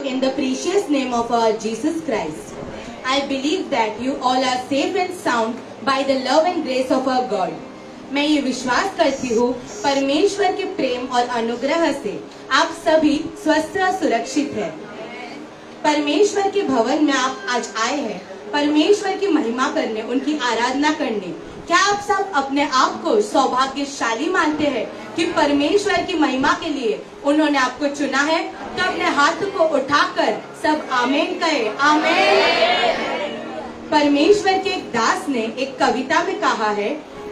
In the precious name of our Jesus Christ, I believe that you all are safe and sound by the love and grace of our God. मैं ये विश्वास करती हूँ परमेश्वर के प्रेम और अनुग्रह से आप सभी स्वस्थ और सुरक्षित हैं। परमेश्वर के भवन में आप आज आए हैं परमेश्वर की महिमा करने, उनकी आराधना करने। क्या आप सब अपने आप को सौभाग्यशाली मानते हैं कि परमेश्वर की महिमा के लिए उन्होंने आपको चुना है? तो अपने हाथ को उठाकर सब आमीन कहे, आमीन। परमेश्वर के एक दास ने एक कविता में कहा है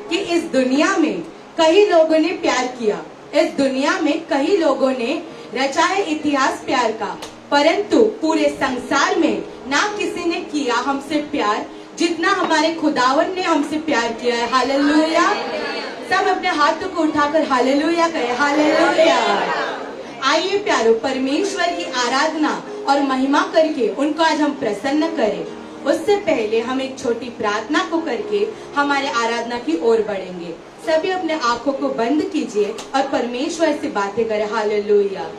कि इस दुनिया में कई लोगों ने प्यार किया, इस दुनिया में कई लोगों ने रचा है इतिहास प्यार का, परंतु पूरे संसार में ना किसी ने किया हमसे प्यार जितना हमारे खुदावन ने हमसे प्यार किया है। हालेलुया। सब अपने हाथों को उठाकर हालेलुया कहे, हालेलुया। आइए प्यारो, परमेश्वर की आराधना और महिमा करके उनको आज हम प्रसन्न करें। उससे पहले हम एक छोटी प्रार्थना को करके हमारे आराधना की ओर बढ़ेंगे। सभी अपने आंखों को बंद कीजिए और परमेश्वर से बातें करें। Hallelujah,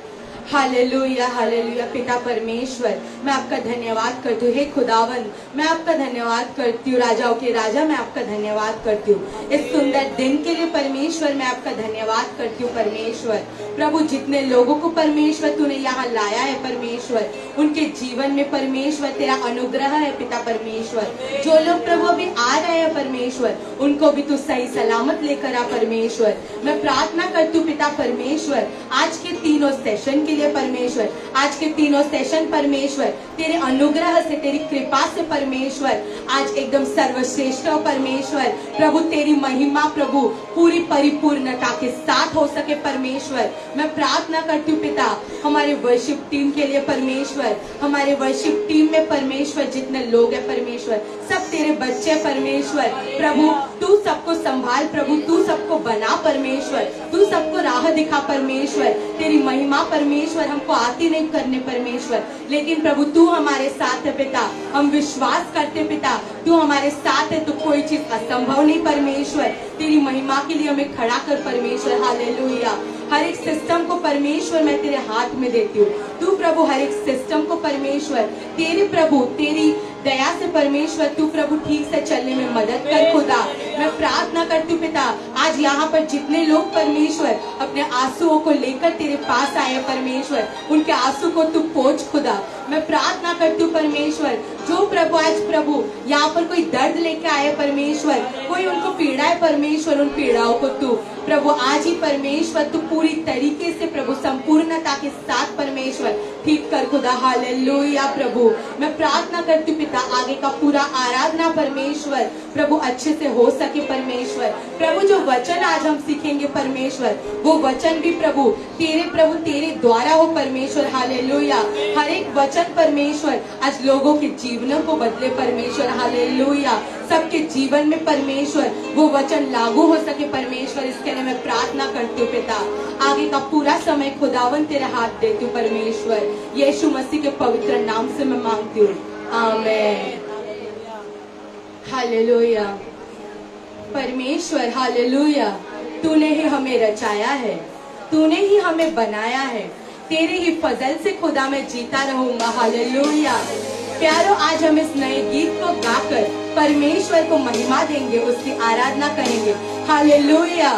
hallelujah, hallelujah. पिता परमेश्वर, मैं आपका धन्यवाद करती हूँ। हे खुदावन, मैं आपका धन्यवाद करती हूँ। राजाओं के राजा, मैं आपका धन्यवाद करती हूँ इस सुंदर दिन के लिए। परमेश्वर, मैं आपका धन्यवाद करती हूँ। परमेश्वर प्रभु, जितने लोगों को परमेश्वर तूने यहाँ लाया है परमेश्वर, उनके जीवन में परमेश्वर तेरा अनुग्रह है। पिता परमेश्वर, जो लोग प्रभु अभी आ रहे हैं परमेश्वर, उनको भी तू सही सलामत लेकर आ परमेश्वर। मैं प्रार्थना करती हूँ पिता परमेश्वर, आज के तीनों सेशन के लिए परमेश्वर, आज के तीनों सेशन परमेश्वर तेरे अनुग्रह से, तेरी कृपा से परमेश्वर आज एकदम सर्वश्रेष्ठ हो परमेश्वर। प्रभु तेरी महिमा प्रभु पूरी परिपूर्णता के साथ हो सके परमेश्वर। मैं प्रार्थना करती हूँ पिता हमारे वर्शिप टीम के लिए परमेश्वर, हमारे वर्शिप टीम में परमेश्वर जितने लोग हैं परमेश्वर, सब तेरे बच्चे परमेश्वर। प्रभु तू सबको संभाल प्रभु, तू सबको बना परमेश्वर, तू सबको राह दिखा परमेश्वर। तेरी महिमा परमेश्वर हमको आती नहीं करने परमेश्वर, लेकिन प्रभु तू हमारे साथ है पिता। हम विश्वास करते पिता तू हमारे साथ है, तो कोई चीज असंभव नहीं परमेश्वर। तेरी महिमा के लिए हमें खड़ा कर परमेश्वर। हालेलुया। हर एक सिस्टम को परमेश्वर मैं तेरे हाथ में देती हूँ। तू प्रभु हर एक सिस्टम को परमेश्वर तेरे प्रभु तेरी दया से परमेश्वर तू प्रभु ठीक से चलने में मदद कर खुदा। मैं प्रार्थना करती हूँ पिता आज यहाँ पर जितने लोग परमेश्वर अपने आंसुओं को लेकर तेरे पास आए परमेश्वर, उनके आंसू को तू पोंछ खुदा। मैं प्रार्थना करती हूँ परमेश्वर, जो प्रभु आज प्रभु यहाँ पर कोई दर्द लेके आए परमेश्वर, कोई उनको पीड़ा है परमेश्वर, उन पीड़ाओं को तू प्रभु आज ही परमेश्वर तू पूरी तरीके से प्रभु संपूर्णता के साथ परमेश्वर ठीक कर खुदा। हालेलुया। प्रभु मैं प्रार्थना करती हूँ पिता आगे का पूरा आराधना परमेश्वर प्रभु अच्छे से हो सके परमेश्वर। प्रभु जो वचन आज हम सीखेंगे परमेश्वर, वो वचन भी प्रभु तेरे द्वारा हो परमेश्वर। हालेलुया। हर एक वचन परमेश्वर आज लोगों के जीवनों को बदले परमेश्वर। हालेलुया। सबके जीवन में परमेश्वर वो वचन लागू हो सके परमेश्वर, इसके लिए मैं प्रार्थना करती हूँ पिता। आगे का पूरा समय खुदावन तेरे हाथ देती हूँ परमेश्वर। यीशु मसीह के पवित्र नाम से मैं मांगती हूँ, आमीन। हालेलुया। परमेश्वर हालेलुया, तूने ही हमें रचाया है, तूने ही हमें बनाया है, तेरे ही फजल से खुदा मैं जीता रहूंगा। हालेलुया। प्यारो आज हम इस नए गीत को गाकर परमेश्वर को महिमा देंगे, उसकी आराधना करेंगे। हालेलुया।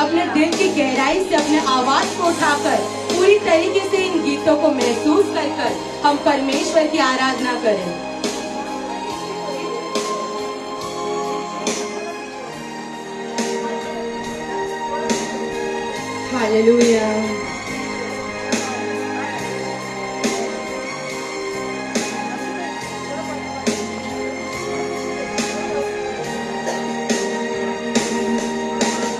अपने दिल की गहराई से अपने आवाज को उठाकर पूरी तरीके से इन गीतों को महसूस कर हम परमेश्वर की आराधना करें। हालेलुया।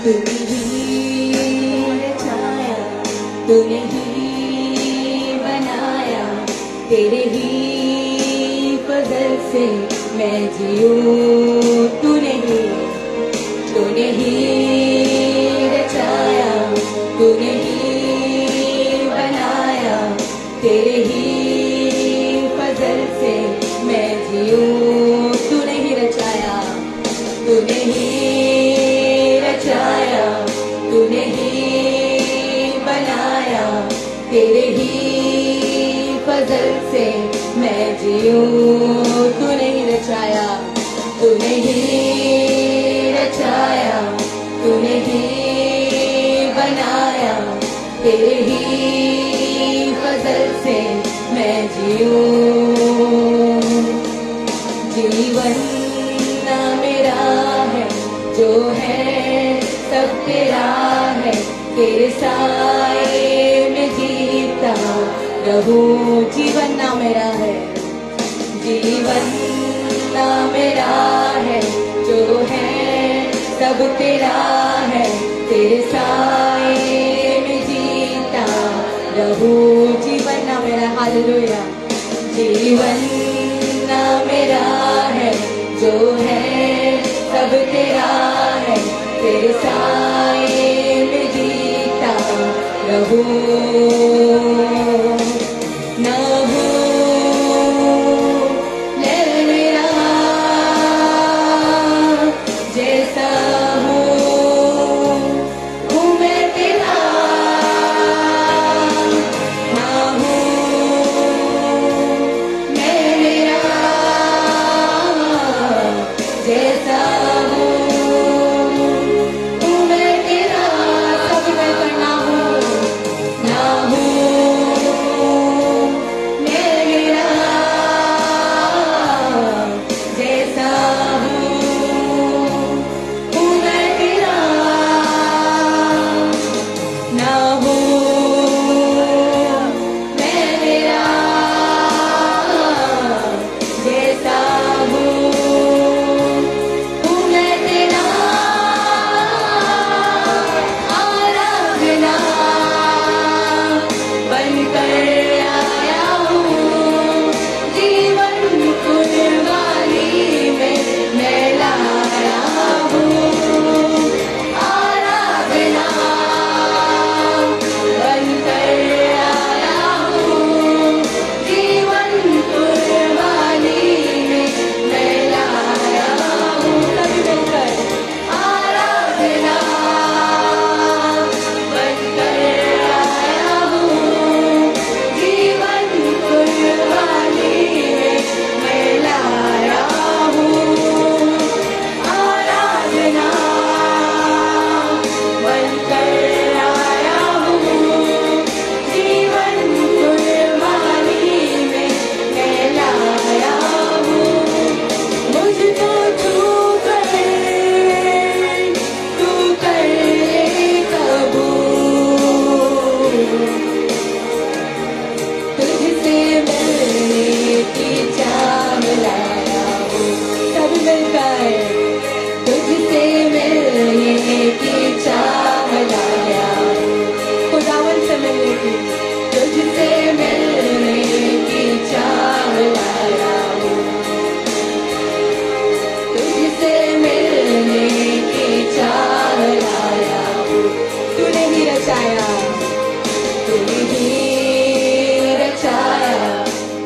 तूने ही रचाया, तूने ही बनाया, तेरे ही फजल से मैं जीऊं। तूने ही रचाया, तूने ही बनाया, तेरे ही फजल से मैं जीऊं। तूने ही रचाया, तूने ही रचाया, तूने ही बनाया, तेरे ही फजल से मैं जीऊं। तूने ही रचाया, तूने ही रचाया, तूने ही बनाया, तेरे ही फजल से मैं जीऊं। जीवन ना मेरा है, जो है सब तेरा है, तेरे साए में जीता रहूं। जीवन ना मेरा है, जीवन ना मेरा है, जो है सब तेरा है, तेरे साए में जीता रहूं। जीवन ना मेरा, हालेलुया। जीवन ना मेरा है, जो है सब तेरा है, तेरे साए में जीता रहूं। ना हो ले मेरा जैसा हूँ मैं तेरा। ना हो मैं मेरा जैसा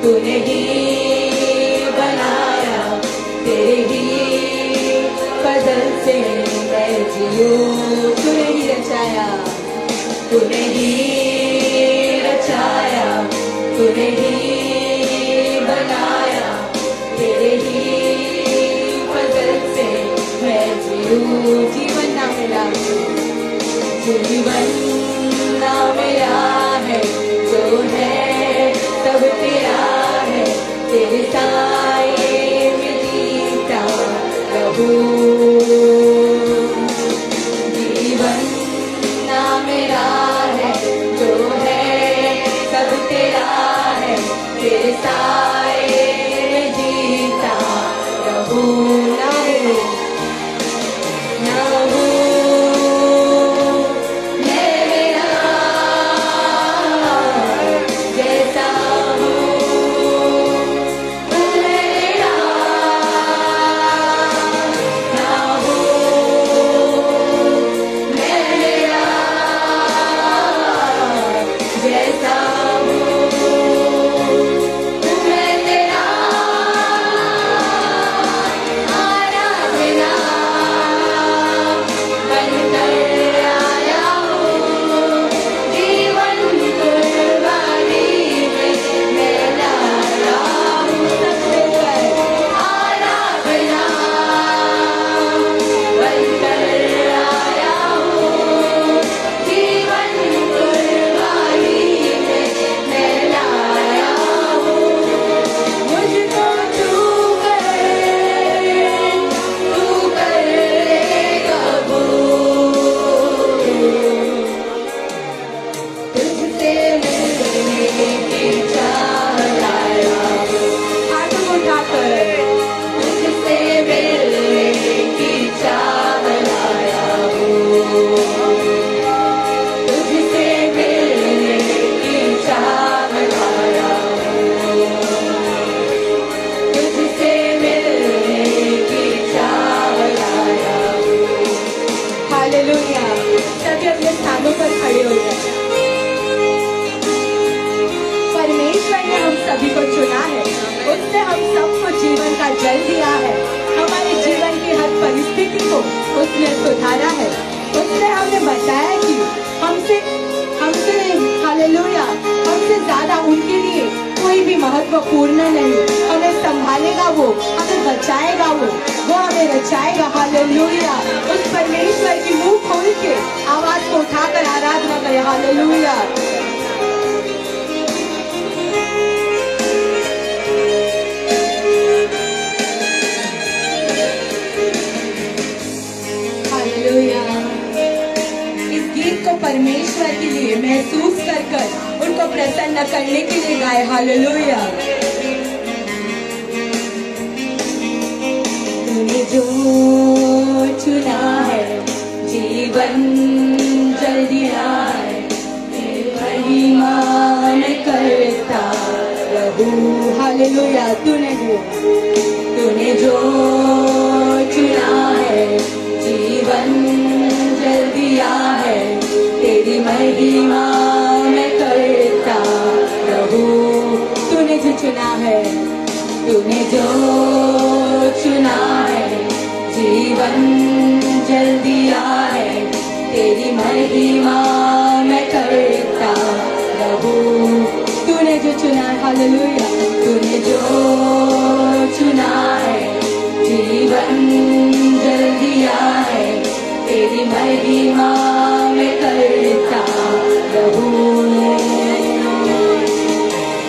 तूने ही बनाया, तेरे ही फजल से मैं जीऊं। तूने ही रचाया, तूने ही रचाया, तूने ही बनाया, तेरे ही फजल से मैं जीऊं। जीवन ना मेरा, जीवन ना मेरा है, जो है सब तेरा है, तेरे साए में जीता रहूं। जीवन ना मेरा है, जो है सब तेरा है, तेरे साए में जीता रहूं। ना हो जैसा हूँ मैं बदल दिया है, हमारे जीवन की हर परिस्थिति को उसने सुधारा है। उसने हमें बताया कि हमसे हालेलुया, हमसे ज्यादा उनके लिए कोई भी महत्वपूर्ण नहीं। हमें संभालेगा वो, हमें बचाएगा वो हमें रचाएगा। हालेलुया। उस परमेश्वर की मुंह खोल के आवाज को उठाकर आराधना करें। हालेलुया। हालेलुया। इस गीत को परमेश्वर के लिए महसूस कर उनको प्रसन्न करने के लिए गाए। हालेलुया। तूने जो चुना है जीवन जल दिया है, महिमा में करता रहूं। हालेलुया। तूने जो चुना है जीवन जल दिया है, तेरी महिमा में करता रहूं। तूने जो चुना है, तूने जो चुना है जीवन जल दिया है, तेरी महिमा में करता रहूं। तूने जो चुना है, हालेलुया। तूने जो चुना है जीवन जल दिया है, तेरी महिमा में करता रहूं।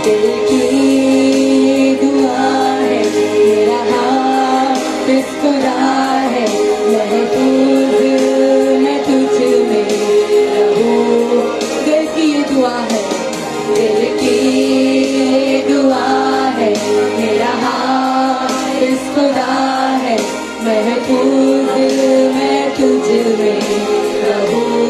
दिल की दुआ है, मेरा हाथ मुस्कुरा है, महफूज मैं तुझ में रहूं। दिल की दुआ है, दिल की दुआ है, मेरा हाथ मुस्कुरा है, महफूज मैं तुझ में रहूं।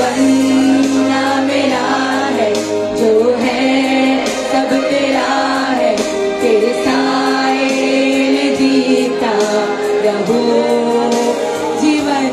जीवन ना मेरा है, जो है सब तेरा है, तेरे साए में जीता रहूं। जीवन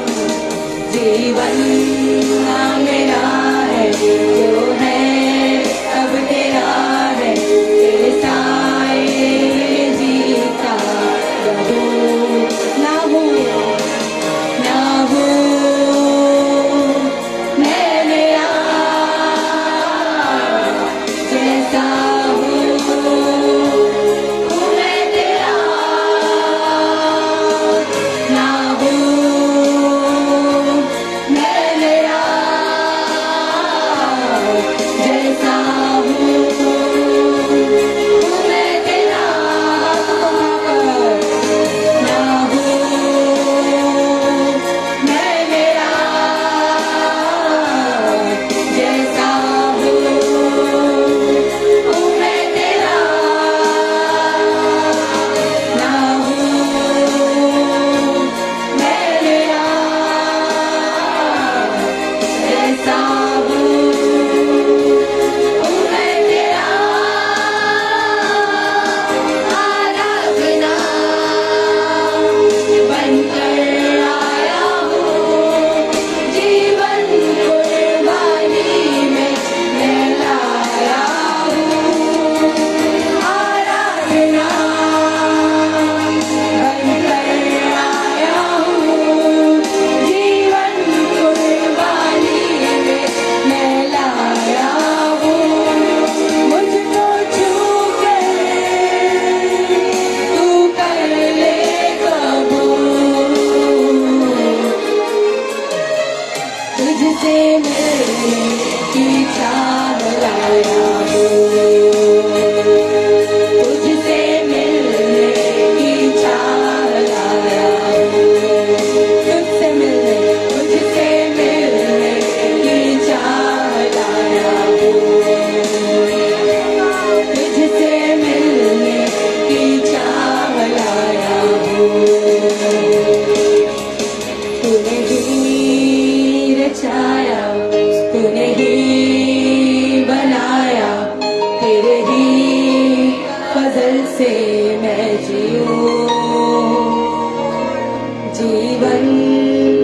जीवन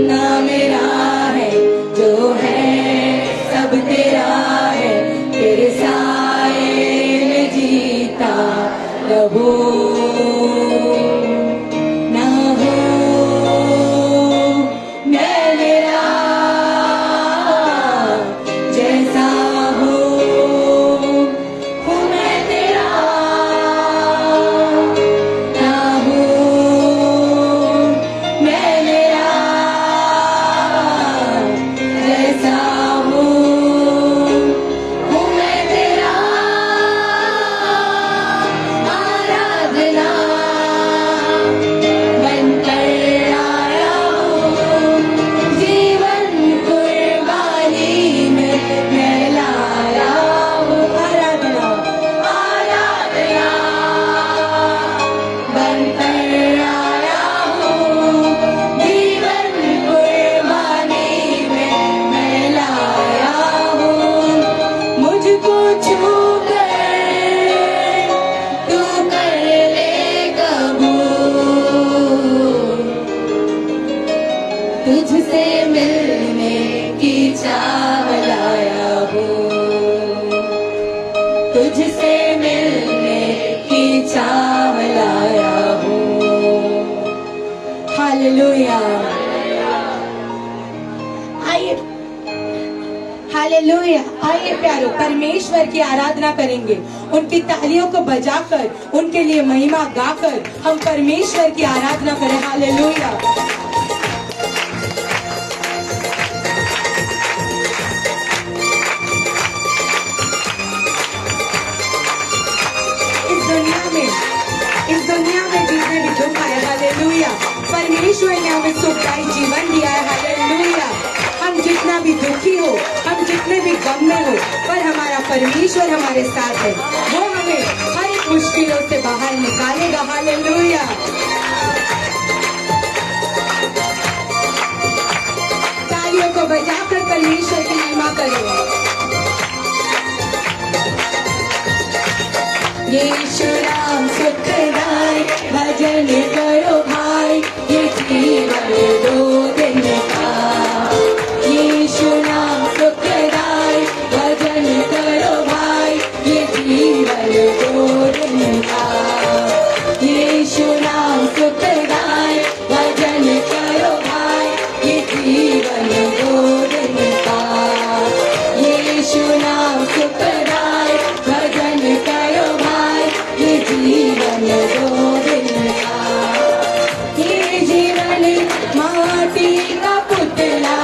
ना मेरा है, जो है सब तेरा है, तेरे साए में जीता रहूं। ना हो मैं मेरा जैसा आइए प्यारो परमेश्वर की आराधना करेंगे, उनकी तालियों को बजाकर, उनके लिए महिमा गाकर हम परमेश्वर की आराधना करें। हालेलुया। इस दुनिया में जितने भी दुख आए, हालेलुया, परमेश्वर ने हमें सुखदायी जीवन दिया है। हालेलुया। हम जितना भी दुखी हो, हम जितने भी गम में हो, पर हमारा परमेश्वर हमारे साथ है, वो हमें हर एक मुश्किलों से बाहर निकालेगा। हालेलुया। तालियों को बजाकर परमेश्वर की जीवन दो दिन का। यीशु नाम सुखदाई भजन करो भाई, ये जीवन दो दिन का। यीशु नाम सुखदाई भजन करो भाई, ये जीवन दो दिन का। यीशु नाम सुखदाई भजन करो भाई, ये जीवन दो दिन का। ये जीवन माटी का पुतला,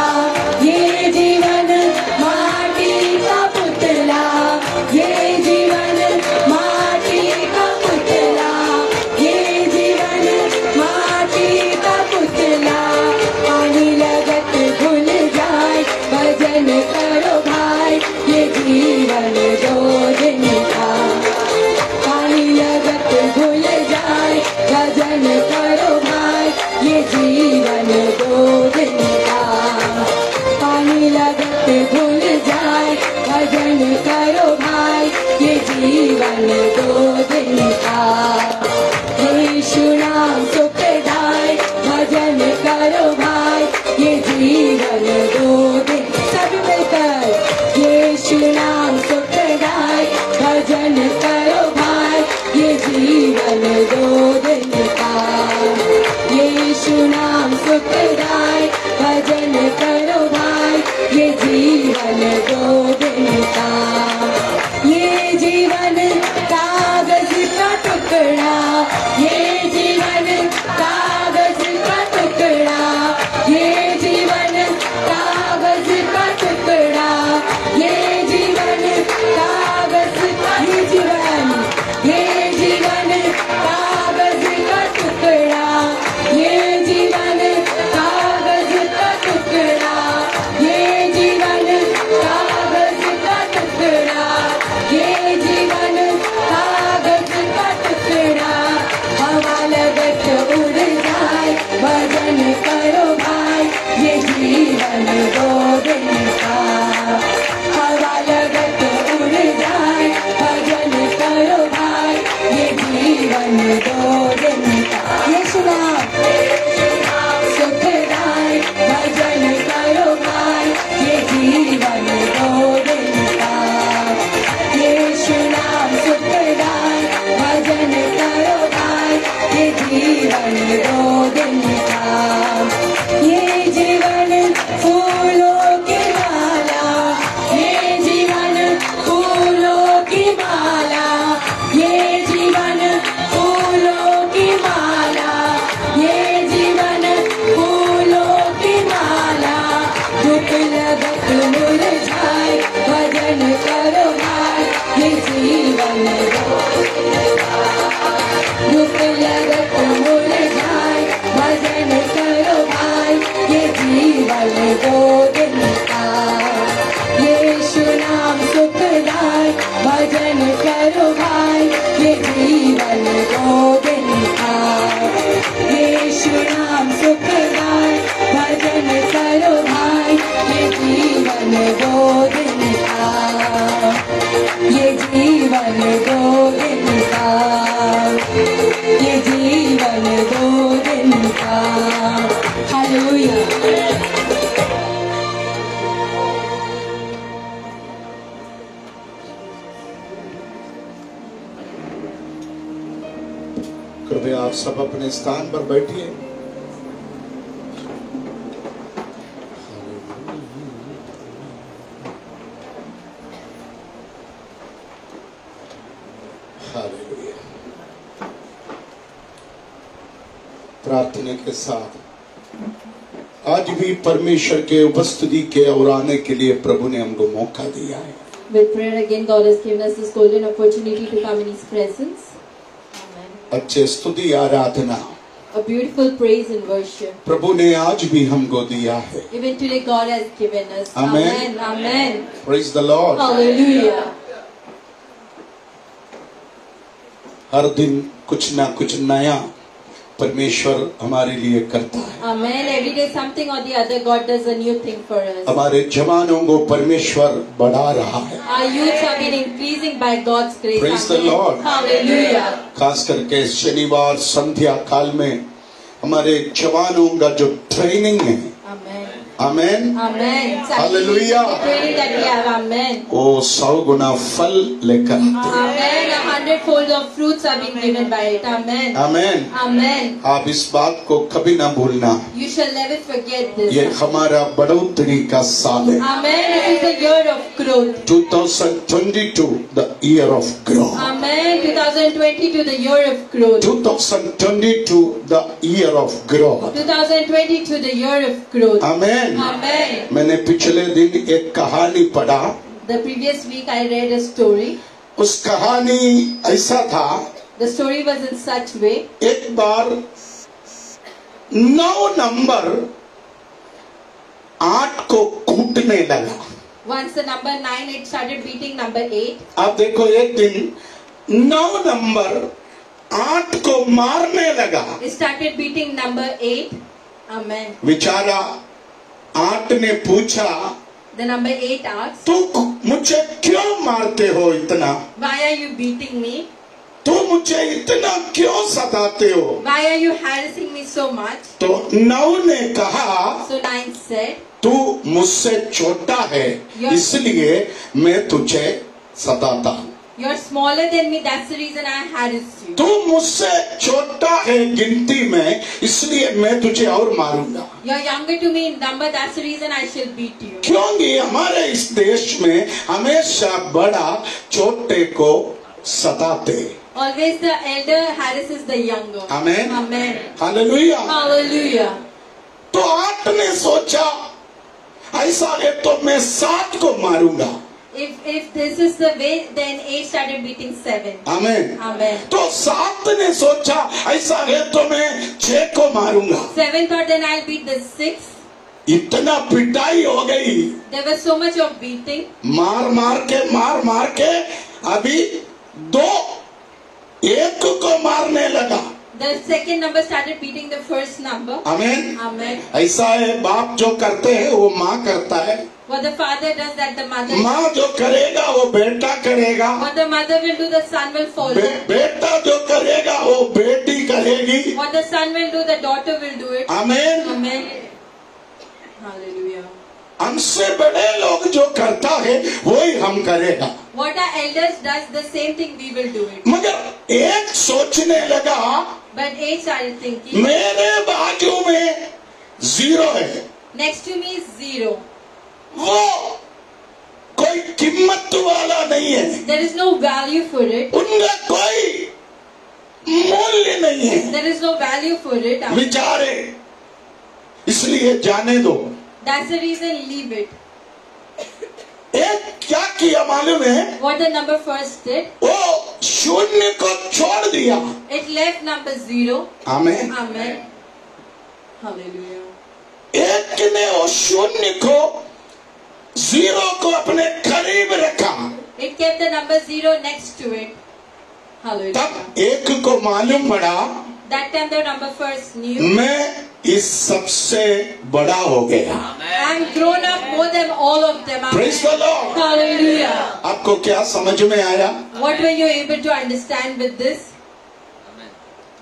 ये जीवन माटी का पुतला, ये जीवन माटी का पुतला, ये जीवन माटी का पुतला। पानी लगत भूल जाए भजन करो भाई, ये जीवन दो दिन का। पानी लगत भूल जाए भजन करो भाई, ये जीवन दो दिन का। पानी लगत भूल जाए भजन करो भाई, ये जीवन दो दिन का। यीशु नाम सुखदाई भजन करो भाई, ये जीवन दो दिन। सब मिलकर यीशु नाम सुखदाई भजन करो भाई, ये जीवन दो दिन का। यीशु नाम सुखदाई भजन करो भाई, ये जीवन दो दिन का। ये जीवन कागज का टुकड़ा, ये जीवन कागज का टुकड़ा, ये जीवन कागज का टुकड़ा, ये जीवन कागज का। ये जीवन कागज का टुकड़ा, ये जीवन कागज का टुकड़ा, ये जीवन कागज का टुकड़ा, ये जीवन कागज का टुकड़ा। हवा लगत उड़ जाए भजन करो भाई, ये जीवन दो दिन का। हवा लगत उड़ जाए भजन करो भाई, ये जीवन दो दिन का। यीशु नाम सुखदाई भजन करो भाई, ये जीवन दो दिन का। यीशु नाम सुखदाई भजन करो भाई, ये जीवन दो दिन का। ये जीवन फूलों की माला, ये जीवन फूलों की माला, ये जीवन फूलों की माला, ये जीवन फूलों की माला। धूप लगत मुरझाए भजन करो भाई, ये जीवन दो दिन का। धूप लगत मुरझाए भजन करो भाई, ये जीवन दो दिन का। यीशु नाम सुखदाई भजन करो भाई, ये जीवन दो दिन का। यीशु नाम सुखदाई भजन करो भाई, ये जीवन दो दिन का। ये जीवन दो दिन का, ये जीवन दो दिन का। हालेलुया। कृपया आप सब अपने स्थान पर बैठिए। हालेलुया। प्रार्थना के साथ आज भी परमेश्वर के उपस्थिति के और आने के लिए प्रभु ने हमको मौका दिया है। With prayer again, God has given us this golden opportunity to come in His presence. अच्छे स्तुति आराधना A beautiful praise and worship. प्रभु ने आज भी हमको दिया है। Even today, God has given us. Amen. Amen. Amen. Praise the Lord. Hallelujah. हर दिन कुछ ना कुछ नया परमेश्वर हमारे लिए करता है। Amen. Every day something or the other, God does a new thing for us. हमारे जवानों को परमेश्वर बढ़ा रहा है। Our youths have been increasing by God's grace. Praise the Amen. Lord. Hallelujah. खास करके शनिवार संध्या काल में हमारे जवानों का जो ट्रेनिंग है, Amen. Amen, Amen. Hallelujah. The training that we have. Amen. वो 100 गुना फल लेकर आते हैं। Amen. 100-fold of fruits are being given by it. Amen. Amen. Amen. आप इस बात को कभी ना भूलना, You shall never forget this. ये हमारा बढ़ोतरी का साल है। Amen. It is the year of growth. 2022 the year of growth, Amen. 2022 the year of growth. 2022 the year of growth, 2022 the year of growth. Amen. Amen. मैंने पिछले दिन एक कहानी पढ़ा, The previous week I read a story. उस कहानी ऐसा था, The story was in such way. एक बार 9 नंबर 8 को कूटने लगा। Once the number 9, it started beating number 8. आप देखो, एक दिन 9 नंबर 8 को मारने लगा। It started beating number 8. Amen. बेचारा 8 ने पूछा, The number 8 asked, तू मुझे क्यों मारते हो इतना? why are you beating me? तू मुझे इतना क्यों सताते हो? Why are you harassing me so much? तो 9 ने कहा, So 9 said, तू मुझसे छोटा है, इसलिए मैं तुझे सताता हूँ। you're smaller than me, that's the reason I harass you. तू मुझसे छोटा है गिनती में, इसलिए मैं तुझे और मारूंगा। You're younger to me in number, that's the reason I shall beat you. क्योंकि हमारे इस देश में हमेशा बड़ा छोटे को सताते। Always the elder harasses the younger. Amen. Amen. हालेलुया। Hallelujah. तो 8 ने सोचा, ऐसा है तो मैं 7 को मारूंगा। If this is the way, then 8 started beating 7. Amen. Amen. तो 7 ने सोचा, ऐसा है तो मैं 6 को मारूंगा। 7 thought, then I'll beat the 6. इतना पिटाई हो गई, There was so much of beating. मार मार के अभी 2 1 को मारने लगा। The second number started beating the first number. Amen. Amen. ऐसा है, बाप जो करते हैं वो माँ करता है, What the father does, that the mother. माँ जो करेगा वो बेटा करेगा, What the mother will do, the son will follow. बेटा जो करेगा वो बेटी करेगी। What the son will do, the daughter will do it. Amen. Amen. Hallelujah. हमसे बड़े लोग जो करता है वही हम करेगा। What our elders does, the same thing we will do it. मगर एक सोचने लगा, But 8 started thinking, मेरे बाजू में 0 है, next to me is 0. वो कोई कीमत वाला नहीं है, There is no value for it. उनका कोई मूल्य नहीं है, There is no value for it. बेचारे, इसलिए जाने दो। That's the reason, leave it. एक क्या किया मालूम है? What the number first did, वो 0 को छोड़ दिया। it left number 0. Amen. Amen. Hallelujah. एक ने वो 0 को 0 को अपने करीब रखा। It kept the number 0 next to it. Hallelujah. तब 1 को मालूम पड़ा, That time the number first knew, मैं इस सबसे बड़ा हो गया। I'm grown up more than all of them. Praise the Lord. Hallelujah. आपको क्या समझ में आया? What were you able to understand with this?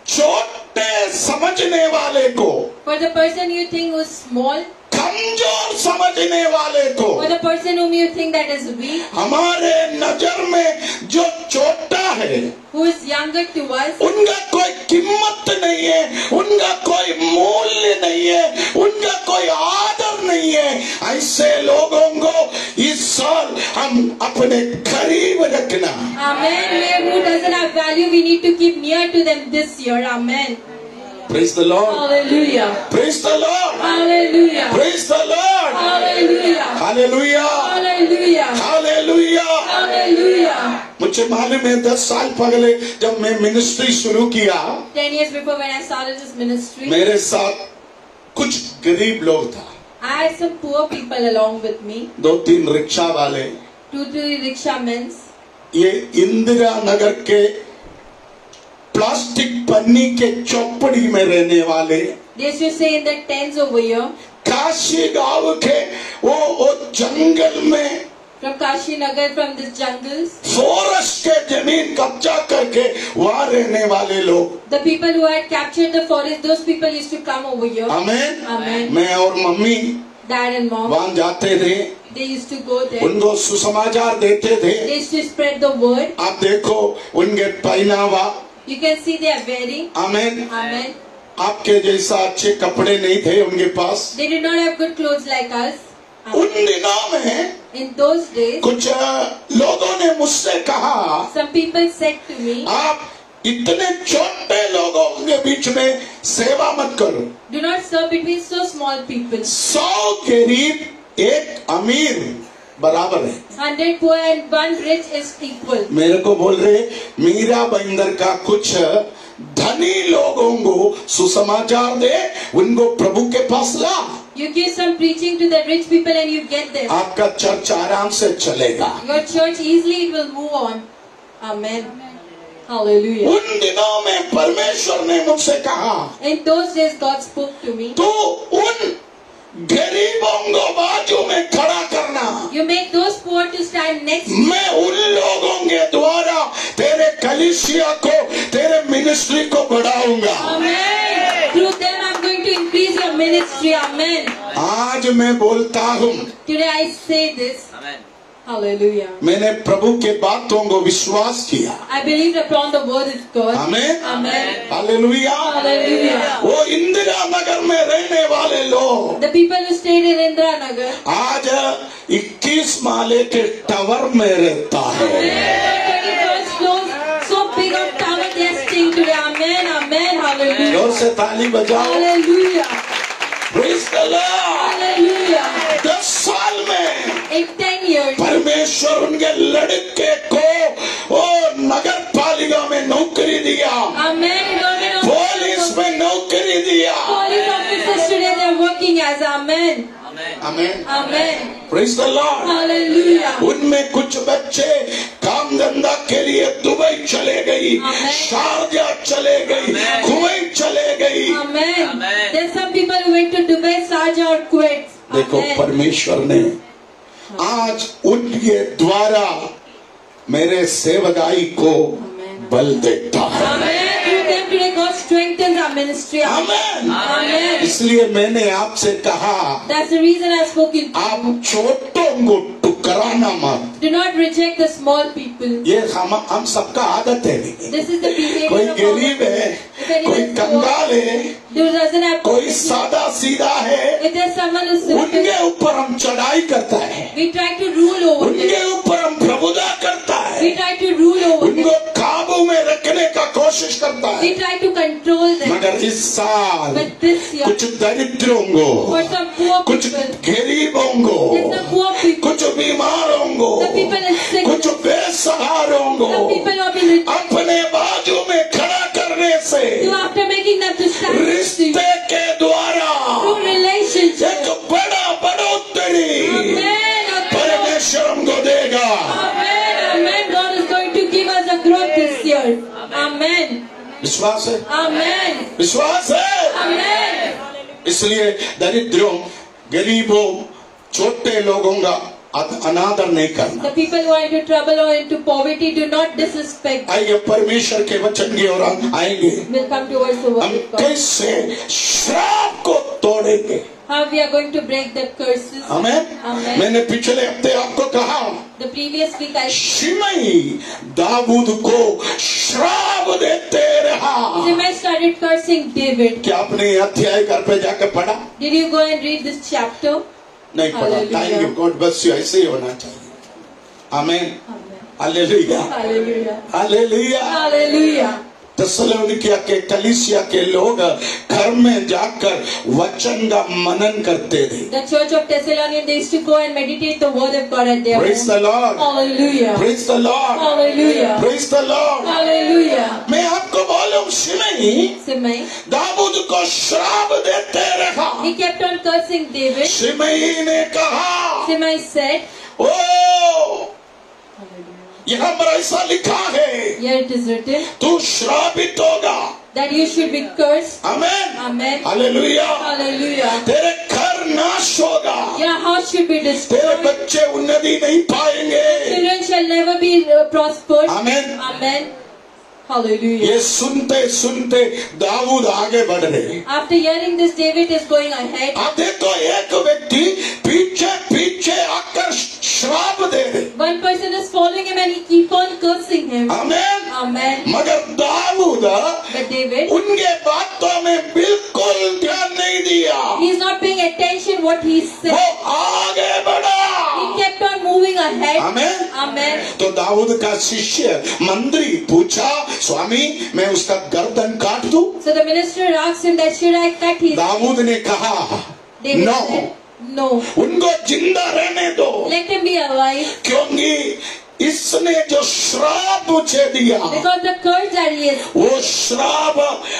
छोटे समझने वाले को, For the person you think was small, कमजोर समझने वाले को, for the person whom you think that is weak, हमारे नजर में जो छोटा है, who is younger to us, उनका कोई कीमत नहीं है, उनका कोई मूल्य नहीं है, उनका कोई आदर नहीं है। ऐसे लोगों को इस साल हम अपने करीब रखना। Amen. Who doesn't have value, we need to keep near to them this year. Amen. Praise the Lord. Hallelujah. Praise the Lord. Hallelujah. Praise the Lord. Hallelujah. Hallelujah. Hallelujah. Hallelujah. Hallelujah. मुझे मालूम है 10 साल पहले जब मैं ministry शुरू किया, 10 years before when I started this ministry, मेरे साथ कुछ गरीब लोग था, I had some poor people along with me. 2-3 rickshaw वाले, 2-3 rickshaw men. ये इंदिरा नगर के प्लास्टिक पन्नी के चौपड़ी में रहने वाले, They used to stay in the tents over here. Kashi गांव के वो जंगल में From Kashinagar, from the jungles. Forest के जमीन कब्जा करके वहां रहने वाले लोग, The people who had captured the forest, those people used to come over here. Amen. Amen. मैं और मम्मी Dad and mom, वहां जाते थे, they used to go there. उनको सुसमाचार देते थे। They used to spread the word. आप देखो उनके पहनावा, You can see they are wearing. Amen. Amen. आपके जैसा अच्छे कपड़े नहीं थे उनके पास। They did not have good clothes like us. उन Amen. दिनों में In those days, कुछ लोगों ने मुझसे कहा, some people said to me, आप इतने छोटे लोगों के बीच में सेवा मत करो। do not serve between so small people. 100 गरीब एक अमीर बराबर है। 100 poor and 1 rich is equal. मेरे को बोल रहे मीरा बंदर का कुछ धनी लोगों को सुसमाचार दे, उनको प्रभु के पास ला, You give some preaching to the rich people and you get them. आपका चर्च आराम से चलेगा। Your church easily it will move on. Amen. Hallelujah. उन दिनों में परमेश्वर ने मुझसे कहा, In those days God spoke to me. तू उन गरीबों को बाजू में खड़ा करना, You make those poor to stand next. मैं उन लोगों के द्वारा तेरे कलीसिया को, तेरे मिनिस्ट्री को बढ़ाऊंगा। Amen. Through them I'm going to increase your ministry. Amen. आज मैं बोलता हूँ, Today I say this. Hallelujah. मैंने प्रभु के बातों को विश्वास किया। I believe upon the word of God. Amen. Amen. हालेलुया। Hallelujah. वो इंदिरा नगर में रहने वाले लोग The people who stayed in Indira Nagar. आज 21 माले के टावर में रहता है। 21st floor, so big of tower they are staying today. Amen. Amen. Hallelujah. जोर से ताली बजाओ। Hallelujah. Praise the Lord। Hallelujah. 10 साल में In 10 years, परमेश्वर उनके लड़के को ओ नगर पालिका में नौकरी दिया, Amen. Government of पुलिस में नौकरी दिया। police officers today they are working as Amen. Amen. Amen. Praise the Lord। Hallelujah. उनमें कुछ बच्चे काम धंधा के लिए दुबई चले गई, Amen. शारजा चले गई, कुवैत चले गई। Amen. There's some people who went to Dubai, Sharjah or Kuwait. देखो Amen. परमेश्वर ने आज उनके द्वारा मेरे सेवकाई को बल देता है। Amen. Through them today God strengthens our ministry. Amen. Amen. इसलिए मैंने आपसे कहा, That's the reason I've spoken to you. आप छोटों को टुकराना मत। Do not reject the small people. ये हम सबका आदत है। This is the behavior कोई of all गरीब है, If anyone कोई is poor, कंगाल है, who doesn't have कोई poverty, सादा सीधा है, if there's someone who's simple, उनके ऊपर हम चढ़ाई करता है, we try to rule over उनके them. ऊपर हम प्रभुता करता We है, try to rule over उनको them. काबू में रखने का कोशिश करता है। We try to control them. मगर इस साल But this year, कुछ दरिद्रों को, for some poor कुछ people, गरीबों को, there's some poor people, कुछ बीमारों को, the people in sick, कुछ बेसहारों को the people who have been rejected, अपने बाजू में खड़ा करने से you after making them to stand next to you, रिश्ते के द्वारा through relationship. एक बड़ा बढ़ोतरी Amen. परमेश्वर हमको देगा। Amen. Amen. God is going to give us a growth this year. Amen. विश्वास है, Amen. विश्वास है। Amen. इसलिए दरिद्रों, गरीबों, छोटे लोगों का अनादर नहीं करना। The people who are into trouble or into poverty do not disrespect. आइए परमेश्वर के वचन की ओर हम आएंगे। We'll come towards the word हम of God. कैसे श्राप को तोड़ेंगे। How we are going to break the curses. Amen. Amen. मैंने पिछले हफ्ते आपको कहा, The previous week I शिमई Dawood को श्राप देते रहा। Shimei started cursing David. क्या आपने ये अध्याय घर पे जाकर पढ़ा? Did you go and read this chapter? नहीं पढ़ा। Hallelujah. Thank you, God bless you. ऐसे ही होना चाहिए। आमेन। Amen. हालेलुया, Hallelujah. हालेलुया। Hallelujah. थिस्सलुनीकिया के कलीसिया के लोग घर में जाकर वचन का मनन करते थे। The church of Thessalonians, they used to go and meditate the word of God at their Praise home. the Lord. Hallelujah. Praise the Lord. Hallelujah. Praise the Lord. Hallelujah. मैं आपको बोलूं, शिमई Shimei, दाऊद को श्राप देते रहा। he kept on cursing David. शिमई ने कहा, Shimei said, ओ यहाँ पर ऐसा लिखा है, here it is written, तू श्रापित होगा। that you should be cursed. Amen. Amen. हालेलुया। Hallelujah. तेरे घर नाश होगा। Your house should be तेरे destroyed. बच्चे उन्नति नहीं पाएंगे। Children shall never be prospered. आमीन। Amen. Hallelujah. ये सुनते सुनते दाऊद आगे बढ़ रहे। After hearing this, David is going ahead. अब देखो एक व्यक्ति पीछे पीछे आकर श्राप दे रहे। One person is following him and he keep on cursing him. आमीन। Amen. मगर दाऊद But David, उनके बातों में बिल्कुल ध्यान नहीं दिया। he is not paying attention what he वो said. आगे बढ़ा। He kept on moving ahead. आमीन। Amen. तो दाऊद का शिष्य मंत्री पूछा, स्वामी मैं उसका गर्दन काट दूं? So the minister asked him that should I cut his? Dawood ने कहा David नो, said, no. उनको जिंदा रहने दो, Let him be alive. क्योंकि इसने जो श्राप मुझे दिया Because the curse that he is, वो श्राप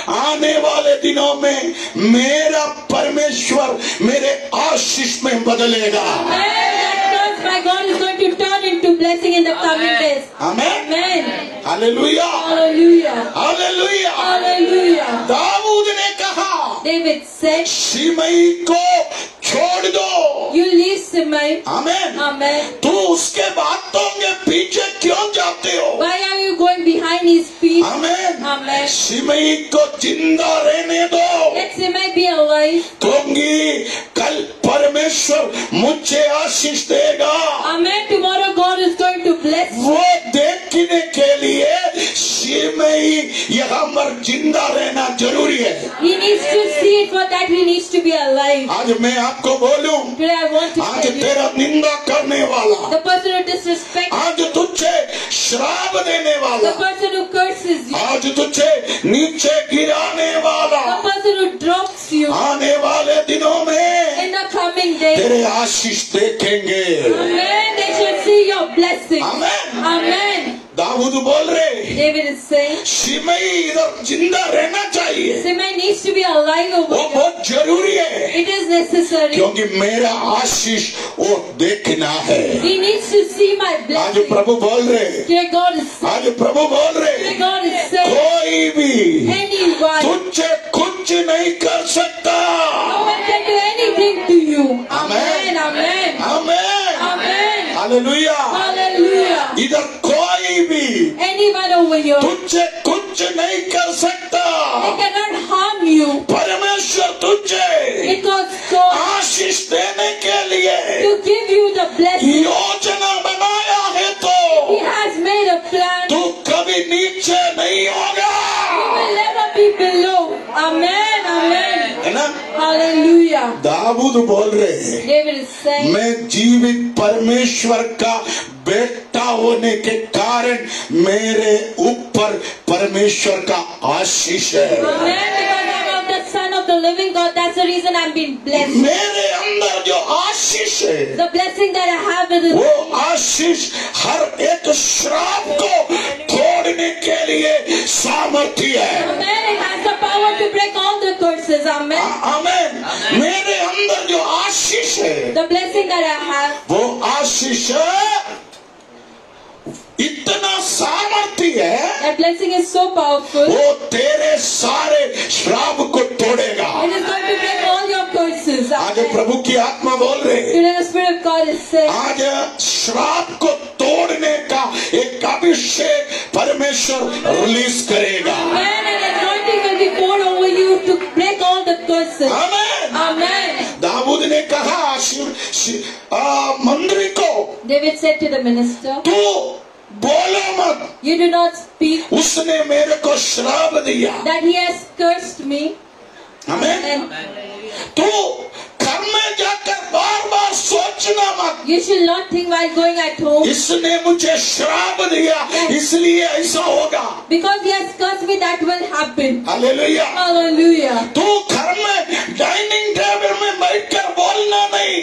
आने वाले दिनों में मेरा परमेश्वर मेरे आशीष में बदलेगा। that curse my God is going to turn into blessing in the coming days. आमीन। Amen. हालेलुया, Hallelujah. हालेलुया। Hallelujah. दाऊद ने कहा David said, शिमई को छोड़ दो। you leave Simei. आमीन। Amen. तू उसके बातों के पीछे क्यों जाते हो? Why are you going behind his feet? आमीन। Amen. शिमई को जिंदा रहने दो, Let Simei be alive. क्योंकि कल परमेश्वर मुझे आशीष देगा। Amen. Tomorrow God is going to bless you. वो देखने के लिए शिमई यहाँ पर जिंदा रहना जरूरी है। He needs to see it, for that he needs to be alive. आज मैं आपको बोलूं, Today I want to आज tell you, तेरा निंदा करने वाला, the person who disrespects, आज तुझे श्राप देने the वाला, person who curses you, आज तुझे नीचे गिराने वाला, the person who drops you, आने वाले दिनों में in the coming days, तेरे आशीष देखेंगे। Amen, they shall see your blessing. आमीन। Amen. दाऊद बोल रहे, David is saying, शिमई इधर जिंदा रहना चाहिए, Simei needs to be alive over वो here. बहुत जरूरी है, It is necessary. क्योंकि मेरा आशीष वो देखना है। He needs to see my आज blessing. प्रभु बोल रहे, Dear God is saying, आज प्रभु बोल dear रहे, God is saying, कोई भी anyone, तुझे कुछ नहीं कर सकता। no one can do anything to you. Amen. Amen. Amen. आमीन। Amen. हालेलुया। Hallelujah. इधर कोई भी Anyone over here, तुझे कुछ नहीं कर सकता। they cannot harm you. परमेश्वर तुझे Because God, आशीष देने के लिए to give you the blessing, योजना बनाया है, He तो has made a plan. तू कभी नीचे नहीं होगा। You will never be below. Amen. Amen. है ना? Hallelujah. दाऊद बोल रहे हैं, David is saying, मैं जीवित परमेश्वर का बेटा होने के कारण मेरे ऊपर परमेश्वर का आशीष है। Amen. Because I'm of the Son of the Living God, that's the reason I'm being blessed. मेरे अंदर जो आशीष है, The blessing that I have is वो आशीष हर एक श्राप को तोड़ने के लिए सामर्थ्य है। Amen. It has the power to break all the curses. Amen. आमीन। मेरे अंदर जो आशीष है, The blessing that I have, वो आशीष इतना सामर्थ्य है, that blessing is so powerful. वो तेरे सारे श्राप को तोड़ेगा। It is going to break all your curses. आज Amen. प्रभु की आत्मा बोल रहे, Today the Spirit of God is saying, आज श्राप को तोड़ने का एक अभिषेक परमेश्वर रिलीज करेगा। Amen. And anointing will be poured over you to break all the curses. आमीन। Amen. दाऊद ने कहा मंत्री को, David said to the minister, तू बोलो मत, you do not speak उसने मेरे को श्राप दिया। that he has cursed me. आमीन। And तू घर में जाकर बार बार सोचना मत, you shall not think while going at home, इसने मुझे श्राप दिया इसलिए ऐसा होगा। because he has cursed me, that will happen. Hallelujah. Hallelujah. तू घर में डाइनिंग टेबल में बैठकर बोलना नहीं,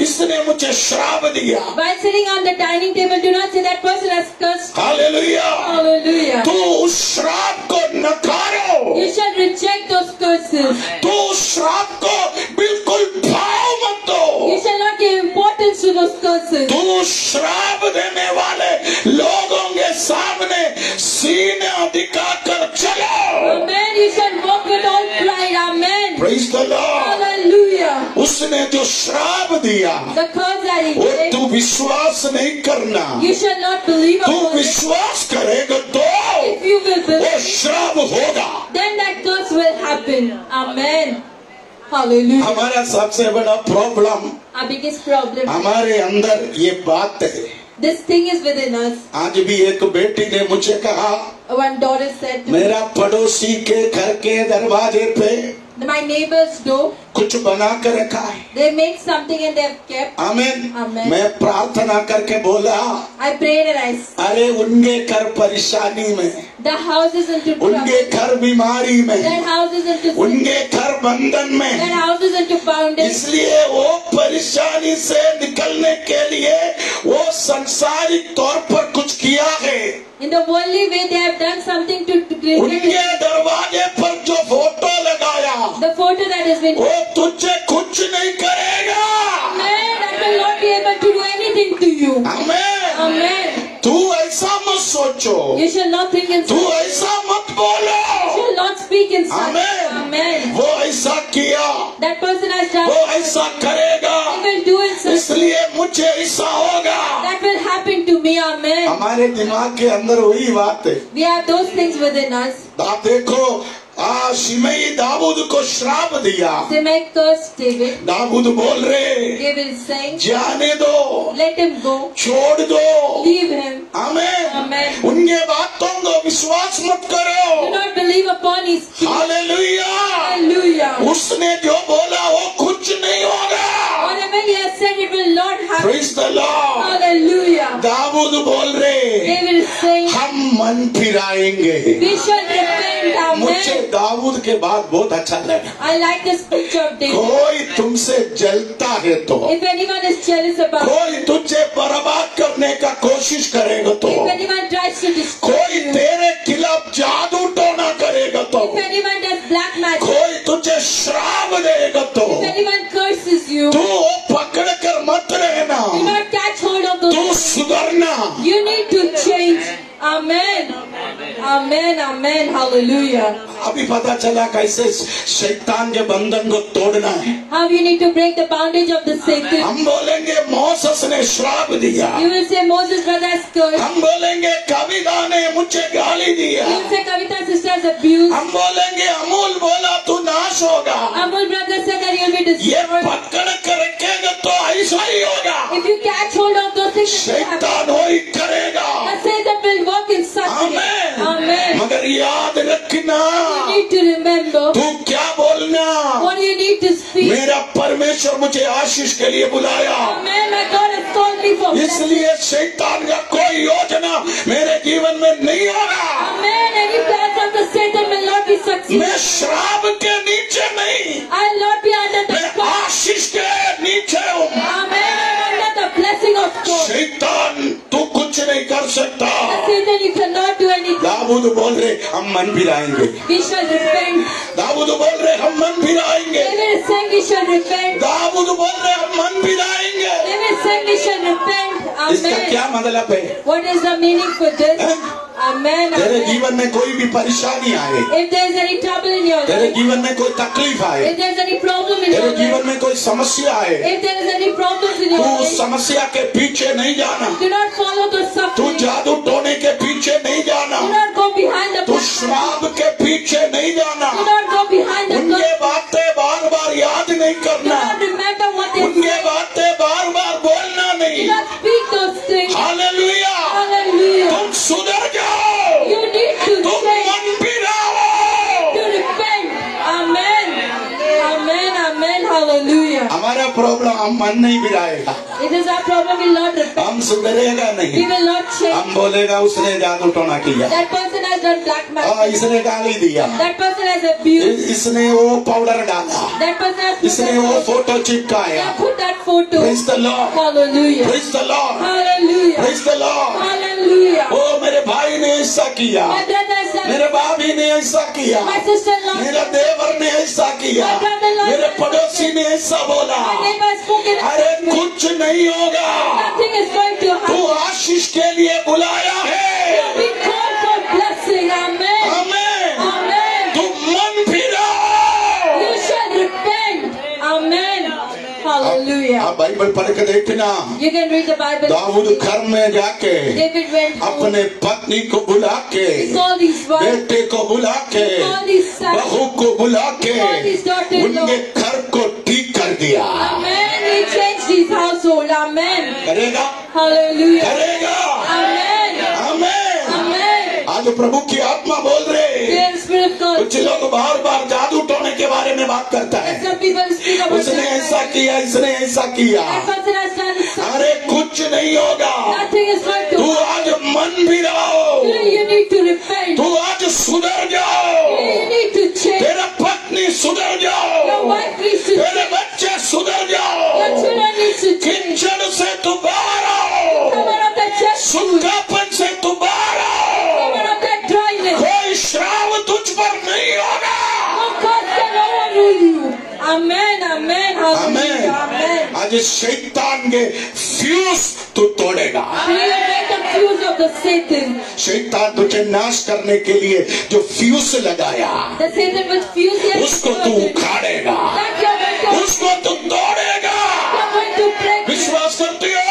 इसने मुझे श्राप दिया। While sitting on the dining table, do not say that person has cursed. Hallelujah. Hallelujah. तू उस श्राप को नकारो, You shall reject those curses. तू उस श्राप को बिल्कुल भाव मत दो। You shall not give importance to those curses. तू श्राप देने वाले लोगों के सामने सीने दिखाकर चलो। Amen. You shall walk with all pride. Amen. Praise the Lord। Hallelujah. उसने जो श्राप दिया the curse that he वो gave, तू विश्वास नहीं करना। you shall not believe तू upon it. विश्वास करेगा तो If you will वो believe, श्राप होगा। then that curse will happen. Amen. Hallelujah. हमारा सबसे बड़ा प्रॉब्लम Our biggest problem, हमारे अंदर ये बात है। this thing is within us. आज भी एक बेटी ने मुझे कहा, One daughter said to me, मेरा पड़ोसी के घर के दरवाजे पे my neighbor's door, कुछ बना कर रखा है। they make something and they have kept. आमीन। Amen. मैं प्रार्थना करके बोला, I prayed and I said, अरे उनके घर परेशानी में, the house is into उनके trouble. घर बीमारी में, That house is into sin. उनके घर बंधन That में, house is into bondage. इसलिए वो परेशानी से निकलने के लिए वो सांसारिक तौर पर कुछ किया है। In the worldly way, they have done something to उनके दरवाजे पर जो फोटो लगाया the photo that has been. वो तुझे कुछ नहीं करेगा। Amen. That will not be able to do anything to you. आमीन। Amen. तू ऐसा मत सोचो, You shall not think in तू such. ऐसा मत You बोलो। shall not speak in such. Amen. Amen. वो ऐसा किया, That person has done. वो ऐसा करेगा, He will do it. Such. इसलिए मुझे ऐसा होगा। That will happen to me. Amen. हमारे दिमाग के अंदर वही बात है। We have those things within us. आप देखो, शिमई दाऊद को श्राप दिया। They may curse David. Dawood बोल रहे, David is saying, जाने दो, let him go. छोड़ दो। Leave him. आमीन। Amen. उनके बातों को विश्वास मत Do करो। not believe upon his speech. Hallelujah. Hallelujah. उसने जो बोला वो कुछ नहीं होगा। Whatever he has said, it will not happen. Praise the lord. Hallelujah. दाऊद बोल रहे, David is saying, हम मन फिराएंगे। we shall repent. मुझे Amen. दाऊद के बाद बहुत अच्छा लगा। I like the speech of David. कोई तुमसे जलता है तो, If anyone is jealous about you, कोई तुझे बर्बाद करने का कोशिश करेगा तो, if anyone tries to destroy कोई you, तेरे खिलाफ जादू टोना करेगा तो, if anyone does black magic, कोई तुझे श्राप देगा तो, if anyone curses you, तू वो पकड़ कर मत रहना, do not catch hold of those तू things. सुधरना। You need to change. Amen. Amen. Amen. Hallelujah. अभी पता चला कैसे शैतान के बंधन को तोड़ना है। How you need to break the bondage of the Satan. हम बोलेंगे मोसेस ने श्राप दिया, You will say Moses' brother has cursed. हम बोलेंगे कविता ने मुझे गाली दिया, You will say Kavita sister's abused. हम बोलेंगे अमूल बोला तू नाश होगा। Amul brother said that you'll be ये destroyed. पकड़ कर रखेगा तो ऐसा ही होगा। If you catch hold of those things, it will happen. शैतान वही करेगा। The Satan will work in such a way. आमीन। Amen. मगर याद रखना, You need to remember तू क्या बोलना, what you need to speak. मेरा परमेश्वर मुझे आशीष के लिए बुलाया, Amen. My God has called me for blessing. इसलिए शैतान का कोई योजना मेरे जीवन में नहीं होगा। Amen. Any plans of the Satan will not be succeeded. मैं श्राप के नीचे नहीं, I'll not be under the मैं curse. आशीष के नीचे हूँ। Amen. I'm under the blessing of God. शैतान तू कुछ नहीं कर सकता। Satan, you cannot do anything. Dawood बोल रहे हम मन फिराएंगे, We shall repent. दाऊद बोल रहे हम मन फिराएंगे, David is saying we shall repent. Dawood बोल रहे हम मन फिराएंगे। David is saying we shall repent. इसका Amen. क्या मतलब है? What is the meaning for this? Amen. तेरे Amen. जीवन में कोई भी परेशानी आए, If there is any trouble in your तेरे life, जीवन में कोई तकलीफ आए, if there is any problem in तेरे your जीवन life, में कोई समस्या आए, if there is any problems in तू your उस life, समस्या के पीछे नहीं जाना, do not follow the तू suffering. जादू टोने के पीछे नहीं जाना, Do not go behind the तू black. श्राप के पीछे नहीं जाना, Do not go behind the उनके curse. बातें बार बार याद नहीं Do करना, not remember what they उनके say. बातें बार बार बोलना Do नहीं। not speak those things. Hallelujah. Hallelujah. तुम सुधर जाओ, You need to तुम change, मन फिराओ। to repent. Amen. Amen. Amen. Hallelujah. हमारा प्रॉब्लम हम मन नहीं फिराएगा, It is our problem. We will not repent. हम सुधरेगा We नहीं, will not change. हम बोलेगा उसने जादू टोना किया, That person has done black magic. इसने गाली दिया, That person has abused. इसने वो पाउडर डाला, That person has put इसने that वो photo. फोटो चिपकाया। Yeah, put that photo. Praise the Lord, Hallelujah. praise the Lord, Hallelujah. praise the Lord। Hallelujah. ओ मेरे भाई ने ऐसा किया, My brother has done. मेरे भाभी ने ऐसा किया, My sister-in-law. मेरा देवर ने ऐसा किया, मेरे पड़ोसी ने ऐसा बोला। My neighbor has spoken. अरे कुछ नहीं होगा, Nothing is going to तू happen. आशीष के लिए बुलाया है। We call for blessing. Amen. आमीन। Amen. तू मन फिराओ। You shall repent. Amen. Hallelujah. आप बाइबल पढ़ के देखना, You can read the Bible. Dawood घर में जाके David went home. अपने पत्नी को बुला के, He called his wife. बेटे को बुला के, He called his son. बहू को बुला के He called his daughter-in-law. उनके घर को ठीक कर दिया। Amen. He changed his household. Amen. करेगा, Hallelujah. करेगा। Amen. आमेन। Amen. आज प्रभु की आत्मा बोल रहे, Dear Spirit of God. कुछ लोग बार बार जादू टोने के बारे में बात करता है, Some people speak about उसने that. ऐसा किया, इसने ऐसा किया। That person has done something. अरे कुछ नहीं होगा, Nothing is going to तू happen. आज मन भी रहो, Today you need to repent. तू आज सुधर जाओ, Today you need to change. तेरा पत्नी सुधर Your जाओ, wife needs to तेरे change. बच्चे सुधर Your जाओ, children needs to change. किचड़ से तू बाहर आओ, Come out of that church. सूखापन से तू बाहर Come आओ, out of that dryness. कोई श्राप तुझ पर नहीं होगा। No curse can overrule you. Amen. Amen. Hallelujah. Amen. आज शैतान के फ्यूज तू तोड़ेगा। So you break the fuse of the Satan. शैतान तुझे नाश करने के लिए जो फ्यूज लगाया, The Satan which fuse you. उसको तू उखाड़ेगा, That you're going to. उसको तू तोड़ेगा। You're going to break. विश्वास करती हो?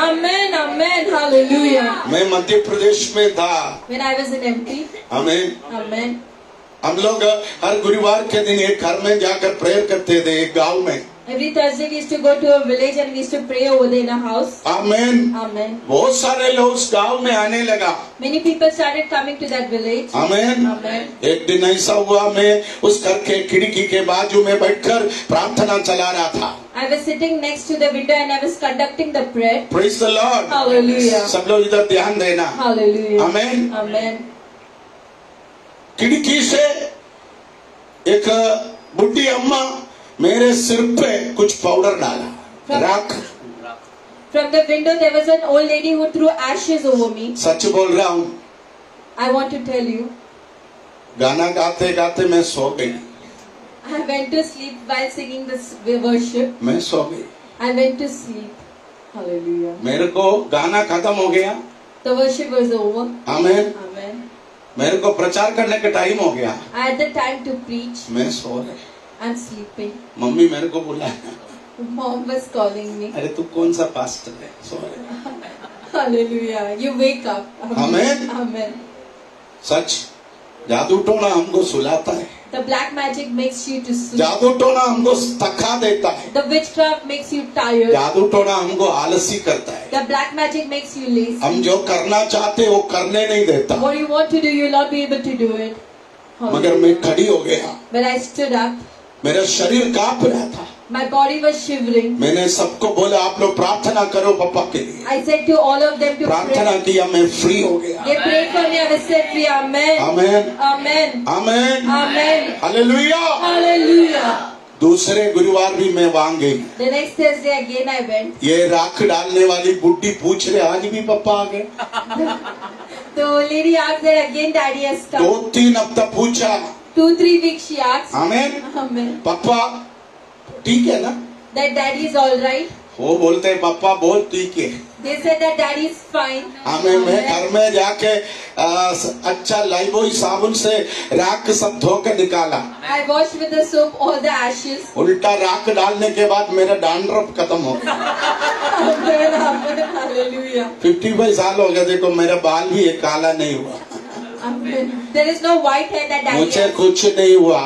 Amen. Amen. Hallelujah. मैं मध्य प्रदेश में था, When I was in MP. हमें Amen. हम लोग हर गुरुवार के दिन एक घर में जाकर प्रेयर करते थे, एक गांव में। Every Thursday we used to go to a village and we used to pray over there in a house. आमीन। Amen. बहुत सारे लोग उस गांव में आने लगा। Many people started coming to that village. आमीन। Amen. एक दिन ऐसा हुआ, मैं उस घर के खिड़की के बाजू में बैठकर प्रार्थना चला रहा था। I was sitting next to the window and I was conducting the prayer. Praise the lord. Hallelujah. सब लोग इधर ध्यान देना। Hallelujah. आमीन। Amen. खिड़की से एक बुढ़ी अम्मा मेरे सिर पे कुछ पाउडर डाला, राख। From the window there was an old lady who threw ashes over me. सच बोल रहा हूँ, I want to tell you, गाना गाते गाते मैं सो गई। I went to sleep while singing this worship. मैं सो गई। I went to sleep. Hallelujah. मेरे को गाना खत्म हो गया। The worship was over. आमीन। Amen. मेरे को प्रचार करने का टाइम हो गया। I had the time to preach. मैं सो रही। I'm sleeping. मम्मी मेरे को बुलाया, Mom was calling me. अरे तू कौन सा पास्टर है? सो रही। Hallelujah. You wake up. Amen. Amen. सच, जादू टोना हमको सुलाता है, The black magic makes you to sleep. जादू टोना हमको थका देता है, The witchcraft makes you tired. जादू टोना हमको आलसी करता है। The black magic makes you lazy. हम जो करना चाहते वो करने नहीं देता। What you want to do, you will not be able to do it. मगर मैं खड़ी हो गया, When I stood up, मेरा शरीर कांप रहा था। my body was shivering. मैंने सबको बोला आप लोग प्रार्थना करो पापा के लिए। I said to all of them to प्रार्थना pray. किया, मैं फ्री हो गया। They prayed for me. I was set free. Amen. आमीन। Amen. आमीन। Amen. हालेलुया। Hallelujah. दूसरे गुरुवार भी मैं वहां गई। The next Thursday again I went. ये राख डालने वाली बुड्ढी पूछ रहे आज भी पापा आ गए? The lady asked that again. Daddy has come. 2-3 हफ्ता पूछा। 2-3 weeks she asked. आमीन। Amen. पापा ठीक है ना? That daddy is all right. वो बोलते हैं पापा बहुत ठीक है। They said that daddy is fine. हमें मैं घर में जाके अच्छा लाइबॉय साबुन से राख सब धो के निकाला। I washed with the soap all the ashes. उल्टा राख डालने के बाद मेरा डैंड्रफ खत्म हो गया। Amen. Amen. Hallelujah. 55 साल हो गए, देखो मेरा बाल भी एक काला नहीं हुआ। Amen. There is no white hair that daddy मुझे has. कुछ नहीं हुआ,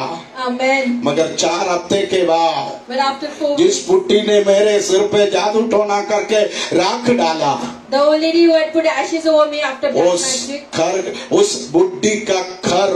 Amen. मगर 4 हफ्ते के बाद But after 4 जिस weeks, बुड्ढी ने मेरे सिर पे जादू टोना करके राख डाला, the old lady who had put ashes over me after black उस magic, उस बुड्ढी का घर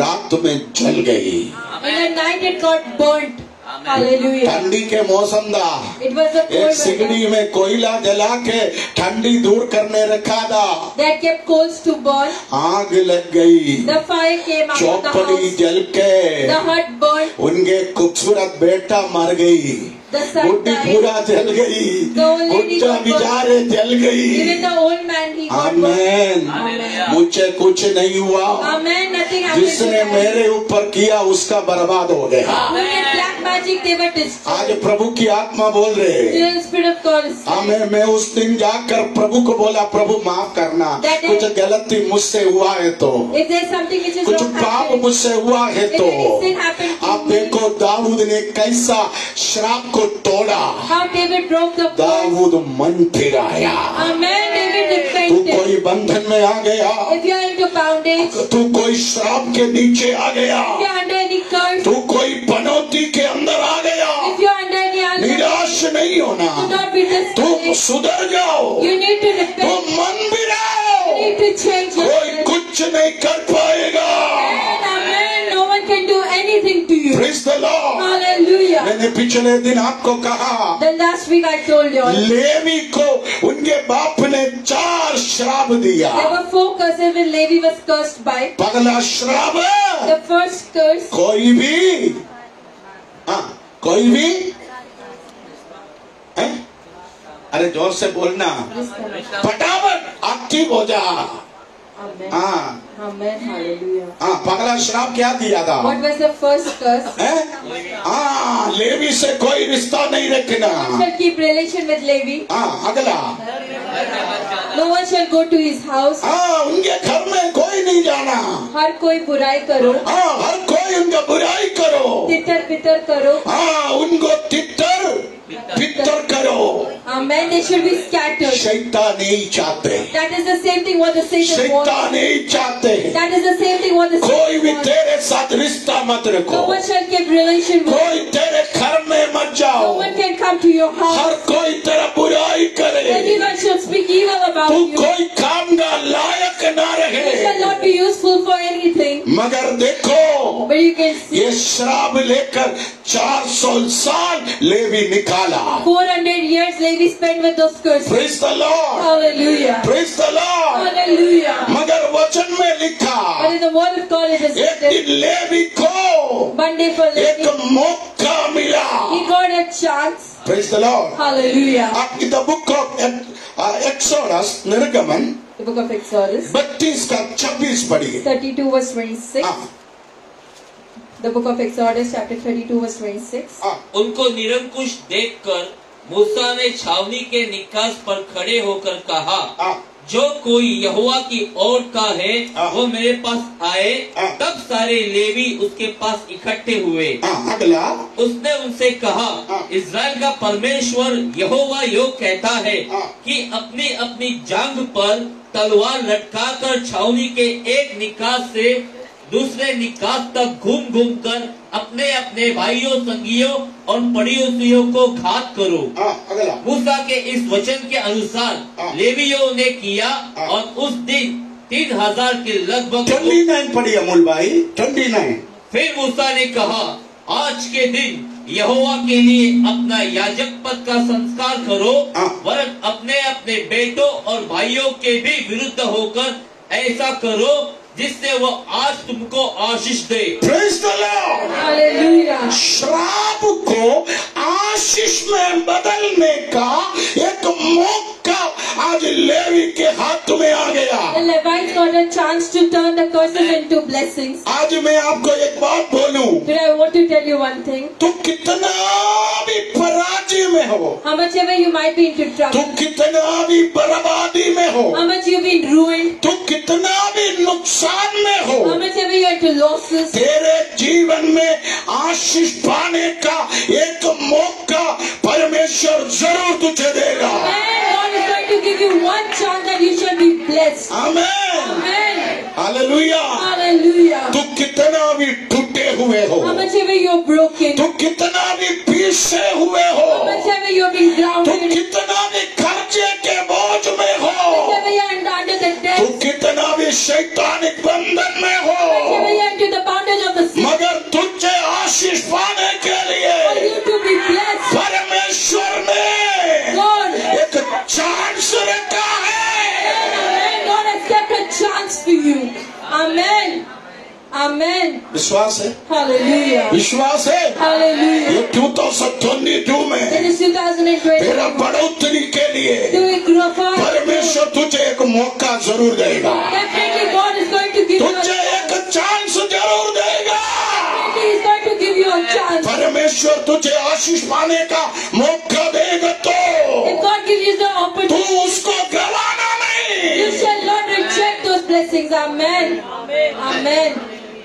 रात में जल गई। in the night it got burnt. Hallelujah. ठंडी के मौसम था, It was a एक cold weather. सिगड़ी में कोयला जला के ठंडी दूर करने रखा था। They had kept coals to burn. आग लग गई, The fire came out of the चौपड़ी house. जल के The hut burned. उनके खूबसूरत बेटा मर गई। The son बुढ़ी died. पूरा जल गई, The old lady बुढ़ा got burned. बेचारे जल गई। Even the old man, he got burned. Amen. Amen. मुझे कुछ नहीं हुआ, Amen. Nothing happened to जिसने them. मेरे ऊपर किया उसका बर्बाद हो गया। Who did black magic, they were destroyed. आज प्रभु की आत्मा बोल रहे, The Spirit of God is हमें मैं उस दिन जाकर प्रभु को बोला, प्रभु माफ करना, That कुछ is- गलती मुझसे हुआ है तो, If there's something which is कुछ wrong पाप happening, मुझसे हुआ है if तो। any sin happened to आप me, देखो दाऊद ने कैसा श्राप को तोड़ा। how David broke the curse. Dawood मन फिराया। Amen. David तू repented. कोई बंधन में आ गया, If you are into bondage, तू कोई श्राप के नीचे आ गया, if you are under any curse, तू कोई पनौती के अंदर आ गया, if you are under any other, निराश नहीं होना, do not be तुम discouraged. सुधर जाओ, You need to तुम repent. मन You फिराओ, need to change your कोई life. कुछ नहीं कर पाएगा। Amen. No one can do anything to you. Praise the Lord। Hallelujah. मैंने पिछले दिन आपको कहा, Then last week I told you all, Levi को उनके बाप ने 4 श्राप दिया। there were 4 curses when Levi was cursed by. पगला श्राप, The first curse, कोई भी, हाँ कोई भी, हैं? अरे जोर से बोलना, फटाफट एक्टिव हो जा। Amen. हाँ Amen. Hallelujah. हाँ, पगला श्राप क्या दिया था? What was the first curse? हैं? हाँ, लेवी से कोई रिश्ता नहीं रखना। Shall keep relation with Levi. हाँ, अगला, No one shall go to his house. हाँ, उनके घर में कोई नहीं जाना। हर कोई बुराई करो, हाँ, हर कोई उनका बुराई करो। तितर बितर करो. हाँ, उनको तितर बितर करो। Amen. They should be scattered. शैतान नहीं चाहते, That is the same thing what the Satan wants. शैतान नहीं चाहते। That is the same thing what the कोई Satan भी wants. तेरे साथ रिश्ता मत रखो, No one shall keep relation with. कोई तेरे घर में मत No जाओ, one can come to your her house. कोई तेरा बुराई करे, Everyone shall speak evil about तू you. कोई काम का लायक ना You रहे। shall not be useful for anything. मगर देखो, But you can see ये श्राप लेकर 400 साल लेवी निकाला। 400 years Levi spent with those curses. Praise the Lord, Hallelujah. praise the Lord। Hallelujah. मगर वचन में लिखा, But in the word of God it is एक written, दिन लेवी को one day for एक Levi, मौका मिला। he got a chance. Praise the Lord। Hallelujah. आप in the book of exodus, निर्गमन The book of Exodus 32 का 26 पढ़िए। 32 verse 26. हाँ, The book of Exodus chapter 32 verse 26. हाँ, उनको निरंकुश देखकर मूसा ने छावनी के निकास पर खड़े होकर कहा, हाँ, जो कोई यहोवा की ओर का है वो मेरे पास आए। तब सारे लेवी उसके पास इकट्ठे हुए। हाँ, अगला, उसने उनसे कहा, इस्राएल का परमेश्वर यहोवा यो कहता है कि अपनी अपनी जांघ पर तलवार लटकाकर छावनी के एक निकास से दूसरे निकास तक घूम घूम कर अपने अपने भाइयों, संगियों और पड़ोसियों को घात करो। हाँ, अगला, मूसा के इस वचन के अनुसार लेवियों ने किया और उस दिन 3000 के लगभग 29 पढ़िए अमूल भाई, 29। फिर मूसा ने कहा, आज के दिन यहोवा के लिए अपना याजक पद का संस्कार करो, वरन अपने अपने बेटों और भाइयों के भी विरुद्ध होकर ऐसा करो जिससे वो आज तुमको आशीष दे। Praise the Lord। Hallelujah. श्राप को आशीष में बदलने का एक मौका आज लेवी के हाथ में आ गया। The Levites got a chance to turn the curses into blessings. आज मैं आपको एक बात बोलूं, Today I want to tell you one thing. तू कितना भी पराजय में हो, How much ever you might be into तू trouble, कितना भी बर्बादी में हो, how much you've been ruined, तू कितना भी नुकसान में हो, how much ever you're into losses, तेरे जीवन में आशीष पाने का एक मौका परमेश्वर जरूर तुझे देगा। and God is going to give you one chance that you shall be blessed. Amen, Amen. हालेलुया। Hallelujah. तू कितना भी टूटे हुए हो, How much ever you're broken, तू कितना भी पीछे हुए हो, how much ever you've been तू grounded, कितना भी कर्जे के बोझ में how हो, much ever you're under the तू death, कितना भी शैतानिक बंधन में how much ever हो, you're into the bondage of the sin, मगर तुझे आशीष पाने के for लिए you to be blessed, परमेश्वर ने God, एक चांस रखा है। Amen. God has kept a chance for you. Amen. Amen. विश्वास है, Hallelujah. विश्वास है। Hallelujah. ये 2022 In में this 2020, तेरा बढ़ोतरी के लिए do we grow fast? परमेश्वर तुझे एक मौका जरूर देगा, Definitely God is going to give you a तुझे एक चांस जरूर देगा। He is going to give you a chance. परमेश्वर तुझे आशीष पाने का मौका देगा तो If God gives you the तू opportunity, उसको गवाना नहीं। you shall not reject those blessings. Amen. Amen.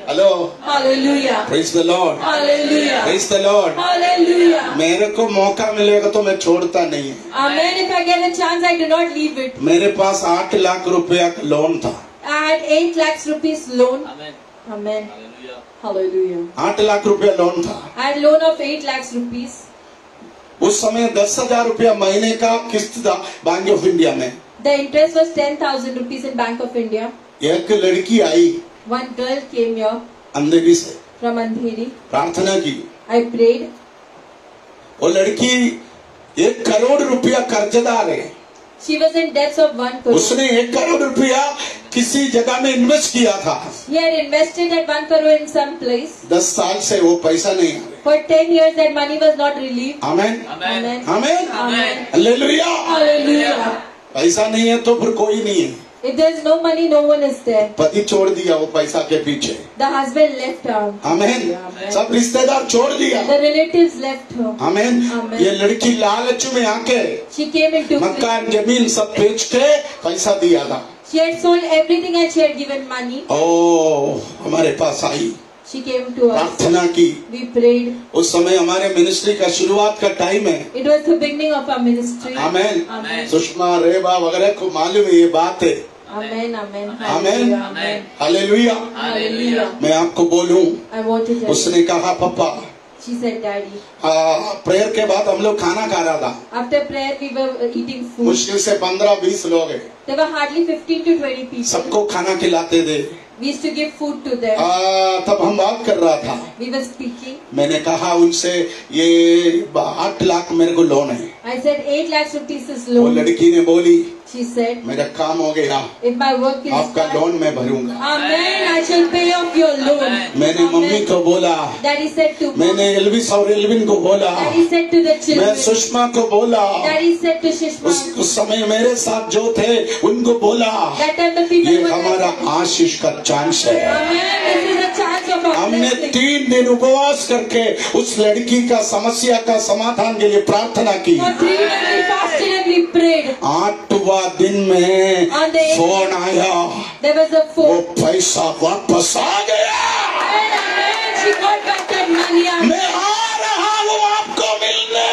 Hello, Hallelujah. Praise the lord, Hallelujah. Praise the lord. Hallelujah. मेरे को मौका मिलेगा तो मैं छोड़ता नहीं है। Amen. If I get a chance, I do not leave it. मेरे पास 8 लाख रुपया का लोन था, I had 8 lakhs rupees loan. Amen. Amen. Hallelujah. Hallelujah. 8 lakh रुपया लोन था। I had loan of 8 lakhs rupees. उस समय 10,000 रुपया महीने का किस्त था बैंक ऑफ इंडिया में। The interest was 10,000 rupees in Bank of India. एक लड़की आई One girl came here अंधेरी से, from Andheri. प्रार्थना की। I prayed. वो लड़की 1 करोड़ रुपया कर्जदार है। She was in debts of 1 crore. उसने 1 करोड़ रुपया किसी जगह में इन्वेस्ट किया था। He had invested that 1 crore in some place. 10 साल से वो पैसा नहीं आ रहा। For 10 years that money was not relieved. Amen, Amen. Amen. Amen, Amen. हालेलुया। Hallelujah. पैसा नहीं है तो फिर कोई नहीं है। If there is no money, no one is there. पति छोड़ दिया वो पैसा के पीछे। The husband left her. Amen, Amen. सब रिश्तेदार छोड़ दिया। The relatives left her. Amen. Amen. ये लड़की लालच में आके She came into मकान जमीन सब बेच के पैसा दिया था। She had sold everything and she had given money. ओ हमारे पास आई, She came to us. प्रार्थना की। We prayed. उस समय हमारे मिनिस्ट्री का शुरुआत का टाइम है। It was the beginning of our ministry. Amen. Amen. Sushma रेबा वगैरह को मालूम है ये बात है। Amen. Amen. Amen. Amen. हालेलुया। Hallelujah. मैं आपको बोलूं, I want to tell you. उसने कहा पापा, She said, Daddy. प्रेयर के बाद हम लोग खाना खा रहा था। After prayer, we were eating food. मुश्किल से 15-20 लोग हैं, There were hardly 15 to 20 people. सबको खाना खिलाते थे। We used to give food to them. तब हम बात कर रहा था। We were speaking. मैंने कहा उनसे ये 8 लाख मेरे को लोन है। I said 8 lakhs rupees is वो loan. लड़की ने बोली She said, मेरा काम हो गया, if my work is आपका done, लोन मैं भरूंगा। Amen, I shall pay off your loan. मैंने मम्मी Amen. को बोला, Daddy said to mom. मैंने एल्विस और एल्विन को बोला, Daddy said to the मैं children. सुषमा को बोला, Daddy said to Shishma. उस समय मेरे साथ जो थे उनको बोला, That time the people ये were हमारा like, आशीष का चांस है। Amen, this is a chance of our हमने blessing. 3 दिन उपवास करके उस लड़की का समस्या का समाधान के लिए प्रार्थना की। For 3 days we fasted and we prayed. 8वां दिन में On the 8th फोन आया, there was a वो phone. पैसा वापस आ गया। Amen, she got back that money. Amen, मैं आ रहा हूँ आपको मिलने।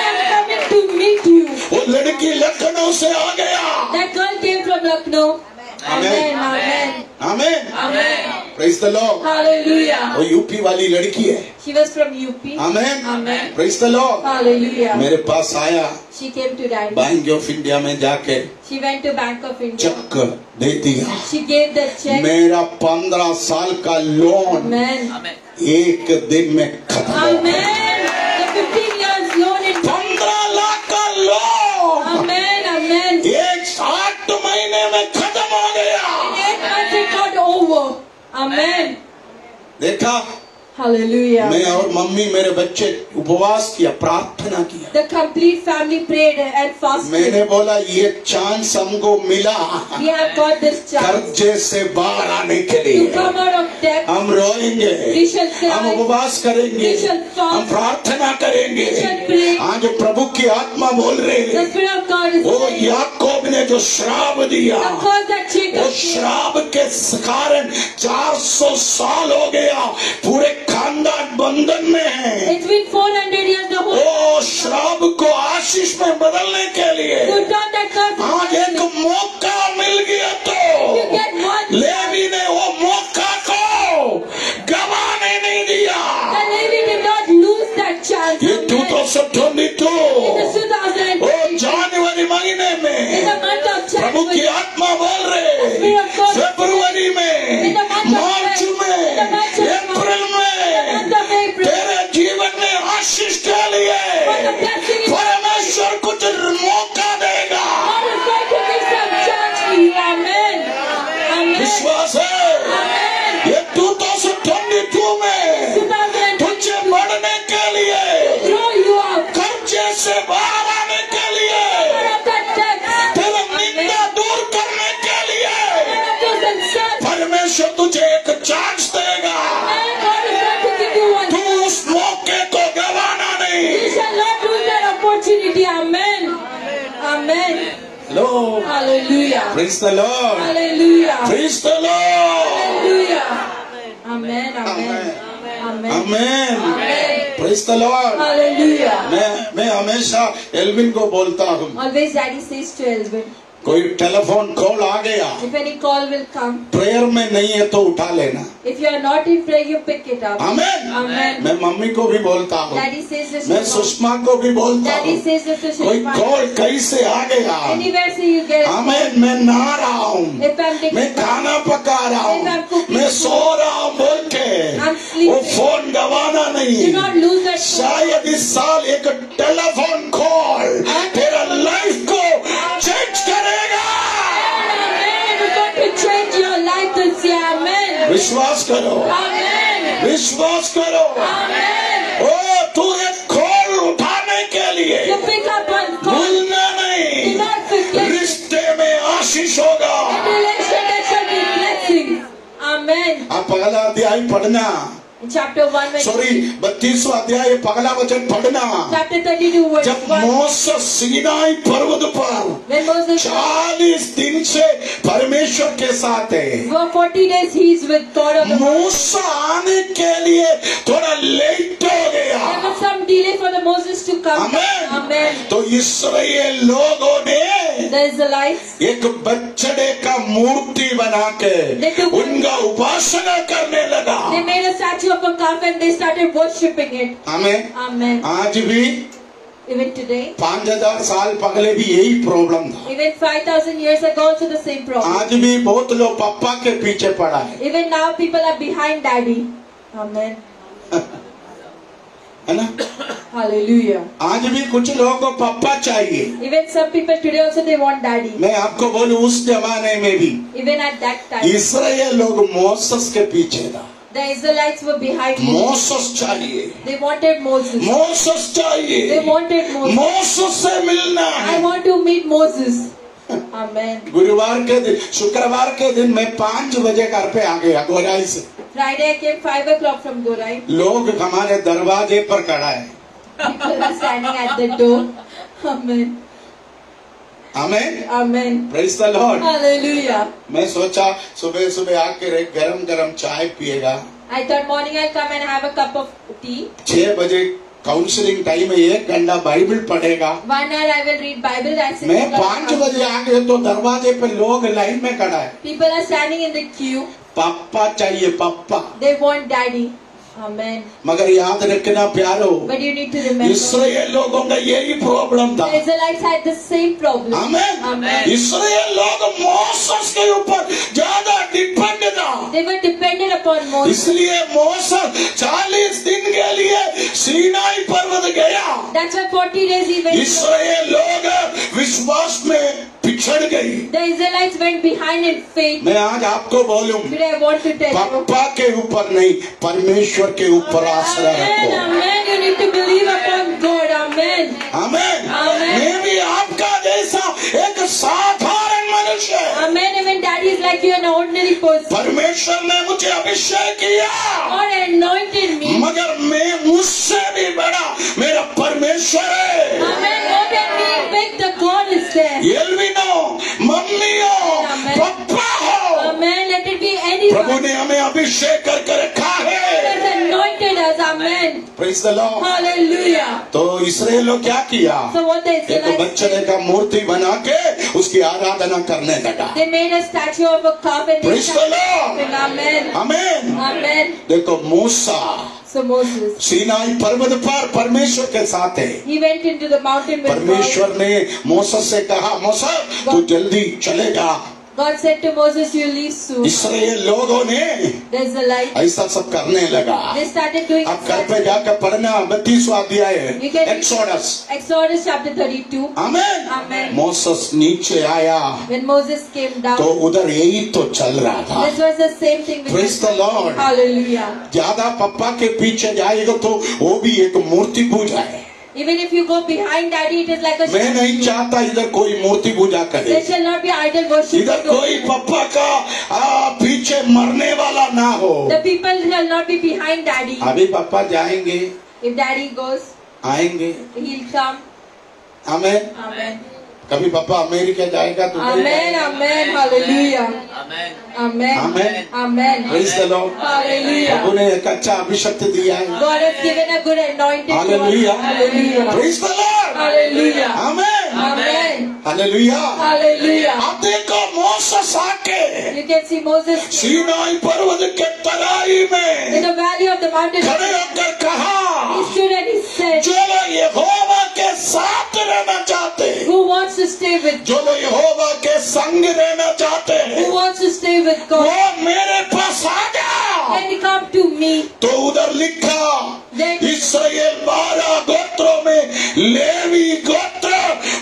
I'm coming to meet you. वो लड़की लखनऊ से आ गया। That girl came from Lucknow. Amen, amen, आमीन, amen. Praise the lord. Hallelujah. वो यूपी वाली लड़की है। She was from UP. आमीन, Amen. Praise the lord. Hallelujah. मेरे पास आया, She came to Daddy. Bank of India में जाके She went to Bank of India. Cheque दे दिया। She gave the check. मेरा 15 साल का लोन Amen. Amen. एक दिन में खत्म हो गया। Amen. The 15 years loan in 15 lakh का लोन Amen, amen. एक 8 महीने में खत्म हो गया। 8 months it got over. Amen. देखा, Hallelujah. मैं और मम्मी मेरे बच्चे उपवास किया, प्रार्थना किया। The complete family prayed and fasted. मैंने बोला ये चांस हमको मिला We have got this chance कर्जे से बाहर आने के to लिए। come out of debt. हम रोएंगे, We shall cry. हम उपवास करेंगे, We shall fast. हम प्रार्थना करेंगे। We shall pray. आज प्रभु की आत्मा बोल रही The है, Spirit of God is वो saying, याकूब ने जो श्राप दिया, the cause that वो Jacob gave, श्राप के कारण 400 साल हो गया, पूरे खानदान बंधन में है। it's been 400 years the whole वो श्राप को आशीष में बदलने के लिए to turn that curse आज एक into blessing. मौका मिल गया You तो get one. लेवी ने वो मौका को गवाने नहीं दिया। The Levi did not lose that chance. ये Amen. 2022 In the 2020, वो जनवरी महीने in में the month of प्रभु की January, आत्मा बोल रहे, Spirit of God, फरवरी में, in the month of March February, in the month में, of अप्रैल March, में in the month of April, तेरे जीवन में आशीष के लिए for the blessing in परमेश्वर कुछ मौका देगा। God is going to give some chance for you. Amen. Amen. विश्वास है, Amen. ये 2022 से बाहर आने के लिए, of that death. तेरा निंदा दूर करने के लिए Out of those insults. परमेश्वर तुझे एक चांस देगा। And God is going to give you one. तू उस मौके को गवाना You नहीं। shall not lose that opportunity. Amen. Amen. Low, Hallelujah. Praise the lord, Hallelujah. Praise the lord, Hallelujah. Amen. Amen. Amen. Amen, praise the lord. Hallelujah. मैं हमेशा Alvin को बोलता हूँ, Always Daddy says to Elvin, कोई telephone call आ गया, if any call will come, prayer में नहीं है तो उठा लेना। if you are not in prayer, you pick it up. Amen. Amen. मैं मम्मी को भी बोलता हूँ, Daddy says this मैं to Mom. सुषमा को भी बोलता Daddy हूँ, says this to कोई Shishma. कॉल कहीं से आ गया, Anywhere say you get it. आमेन, मैं नहा रहा हूँ, If I'm taking मैं खाना पका रहा If I'm हूँ, cooking मैं food. सो रहा हूँ बोल के I'm sleeping. वो फोन गवाना Do नहीं। not lose that phone. शायद इस साल एक टेलीफोन कॉल तेरा लाइफ को चेंज करेगा। Amen. It's going to change your life this year. Amen. विश्वास करो, Amen. विश्वास करो। Amen. ओ तू एक कॉल उठाने के लिए You pick up one call. भूलना Do नहीं। not forget. रिश्ते में आशीष होगा। In relation there shall be blessings. Amen. आप पहला अध्याय पढ़ना, In chapter 1, when सॉरी 32वां अध्याय पहला वचन पढ़ना। chapter 32 verse जब 1, मोसेस सीनाई पर्वत पर when Moses 40 दिन से परमेश्वर के साथ है, for 40 days he is with God of the Lord. मूसा आने के लिए थोड़ा लेट हो There गया। was some delay for the Moses to come. Amen. Amen. तो इस्राएल लोगों ने The Israelites, एक बछड़े का मूर्ति बना के उनका उपासना करने लगा। they made a statue of a calf and they started worshipping it. Amen. Amen. आज भी Even today, 5000 साल पहले भी यही प्रॉब्लम था। even 5,000 years ago, also the same problem. आज भी बहुत लोग पापा के पीछे पड़ा है, Even now, people are behind Daddy. Amen. है ना? Hallelujah. आज भी कुछ लोगों को पापा चाहिए। Even some people today also they want Daddy. मैं आपको बोलूं उस जमाने में भी Even at that time, इस्राएल लोग मोसेस के पीछे था। the Israelites were behind Moses. Moses चाहिए, They wanted Moses. Moses They चाहिए, wanted Moses. मोसेस से मिलना I है। want to meet Moses. Amen. गुरुवार के दिन, शुक्रवार के दिन मैं 5 बजे घर पे आ गया गोराई से। Friday I came 5 o'clock from Gorai. लोग हमारे दरवाजे पर खड़ा है। People are standing at the door. Amen. Amen, Amen. Praise the lord. Hallelujah. मैं सोचा सुबह सुबह आके गरम गरम चाय पिएगा। I thought morning I'll come and have a cup of tea. 6 बजे काउंसलिंग टाइम है, 1 घंटा बाइबल पढ़ेगा। 1 hour I will read Bible. At 6 मैं o'clock 5 बजे आ गए तो दरवाजे पे लोग लाइन में खड़ा है। people are standing in the queue. पापा चाहिए, पापा। They want Daddy. Amen. मगर याद रखना प्यारो, But you need to remember, Israel लोगों का यही प्रॉब्लम था। the Israelites had the same problem. Amen. Amen. Israel लोग मोसेस के ऊपर ज्यादा डिपेंड था, They were dependent upon Moses. इसलिए मोसेस 40 दिन के लिए सीनाई पर्वत गया। That's why 40 days he went. Israel लोग विश्वास में पिछड़ गई। The Israelites went behind in faith. मैं आज आपको बोलूं, Today I want to tell you. पापा के ऊपर नहीं, परमेश्वर के ऊपर आश्रय Amen. रखो। Amen. You need to believe upon God. Amen. आमेन। आमेन। मैं भी आपका जैसा एक साधारण मनुष्य है। Amen. Even Daddy is like you, an ordinary person. परमेश्वर ने मुझे अभिषेक किया, God anointed me. मगर मैं मुझसे भी बड़ा मेरा परमेश्वर है। Amen. More than me, big the God is there. एल्विनो, मम्मी हो, आमेन। पापा हो, Amen. Let it be Prabhu anyone ने हमें अभिषेक करके रखा who है। has anointed us. Amen. Praise the lord. Hallelujah. तो इसराइल लोग क्या किया? So what the एक Israelites बच्चे का मूर्ति बना के उसकी आराधना करने लगा। they made a statue of a calf and they Praise the started Lord. worshiping. Amen. Amen. Amen. देखो मूसा So Moses, सीनाई पर्वत पर परमेश्वर के साथ है। he went into the mountain with God. परमेश्वर ने मूसा से कहा, मूसा तू जल्दी चलेगा। God said to Moses, you leave soon. Israel लोगों ने The Israelites, ऐसा सब करने लगा। they started doing अब घर पे जाकर पढ़ना 32वां अध्याय You can- exodus. Exodus chapter 32. Amen. Amen. मूसा नीचे आया When Moses came down, तो उधर यही तो चल रहा था। this was the same thing with Praise the Lord. Hallelujah. ज्यादा पापा के पीछे जाएगा तो वो भी एक मूर्ति पूजा है। Even if you go behind daddy, it is like a मैं shadow. नहीं चाहता इधर कोई मूर्ति पूजा करे, There shall not be idol worship. इधर कोई पापा का पीछे मरने वाला ना हो। The people shall not be behind daddy. अभी पापा जाएंगे, If daddy goes, आएंगे, he'll come. आमेन। Amen. कभी पापा अमेरिका जाएगा तो Amen. Amen. Hallelujah. Amen. Amen. Amen. Amen. Praise the lord. Hallelujah. प्रभु ने एक अच्छा अभिषेक दिया है। God has given a good anointing to us. Hallelujah, Hallelujah. Praise the lord. Hallelujah. Amen, Amen. हालेलुया। Hallelujah. आप देखो मोसेस आके You can see Moses Sinai पर्वत के तराई in में the valley of the mountain. खड़े होकर कहा, He stood and he said, जो लोग यहोवा के साथ रहना चाहते हैं, who wants to stay with जो लोग यहोवा के संग रहना चाहते हैं, Who wants to stay with God? वो मेरे पास आ जाओ। Can you come to me? तो उधर लिखा, Then इस्राएल 12 गोत्रों में लेवी गोत्र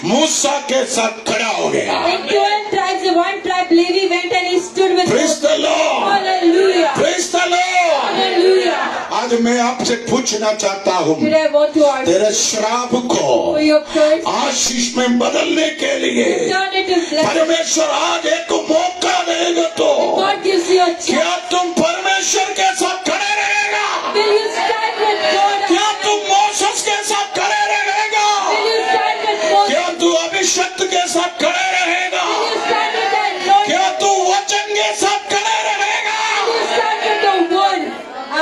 मूसा के साथ खड़ा हो गया। in 12 tribes, the one tribe Levi went and he stood with praise Moses. The lord, Hallelujah. Praise the lord. Hallelujah. आज मैं आपसे पूछना चाहता हूँ, Today I want to ask तेरे श्राप को for your curse. आशीष में बदलने के लिए Turn it to blessing. परमेश्वर आज एक मौका देगा तो God gives you a chance. क्या तुम परमेश्वर के साथ खड़े रहेगा? Will you stand with God? क्या तुम मोसेस के साथ खड़े रहेगा? Will you stand with Moses? क्या तू अभिषक्त के साथ खड़े रहेगा? Will you stand with the Lord? क्या तू वचन के साथ खड़े रहेगा? Will you stand with the word?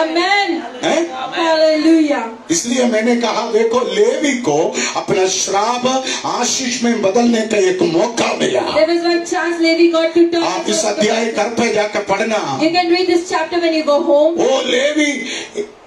Amen. हैं? Hallelujah. इसलिए मैंने कहा, देखो लेवी को अपना श्राप आशीष में बदलने का एक मौका मिला। There was one chance Levi got to turn. आप इस अध्याय घर पे जाकर पढ़ना। You can read this chapter when you go home. वो लेवी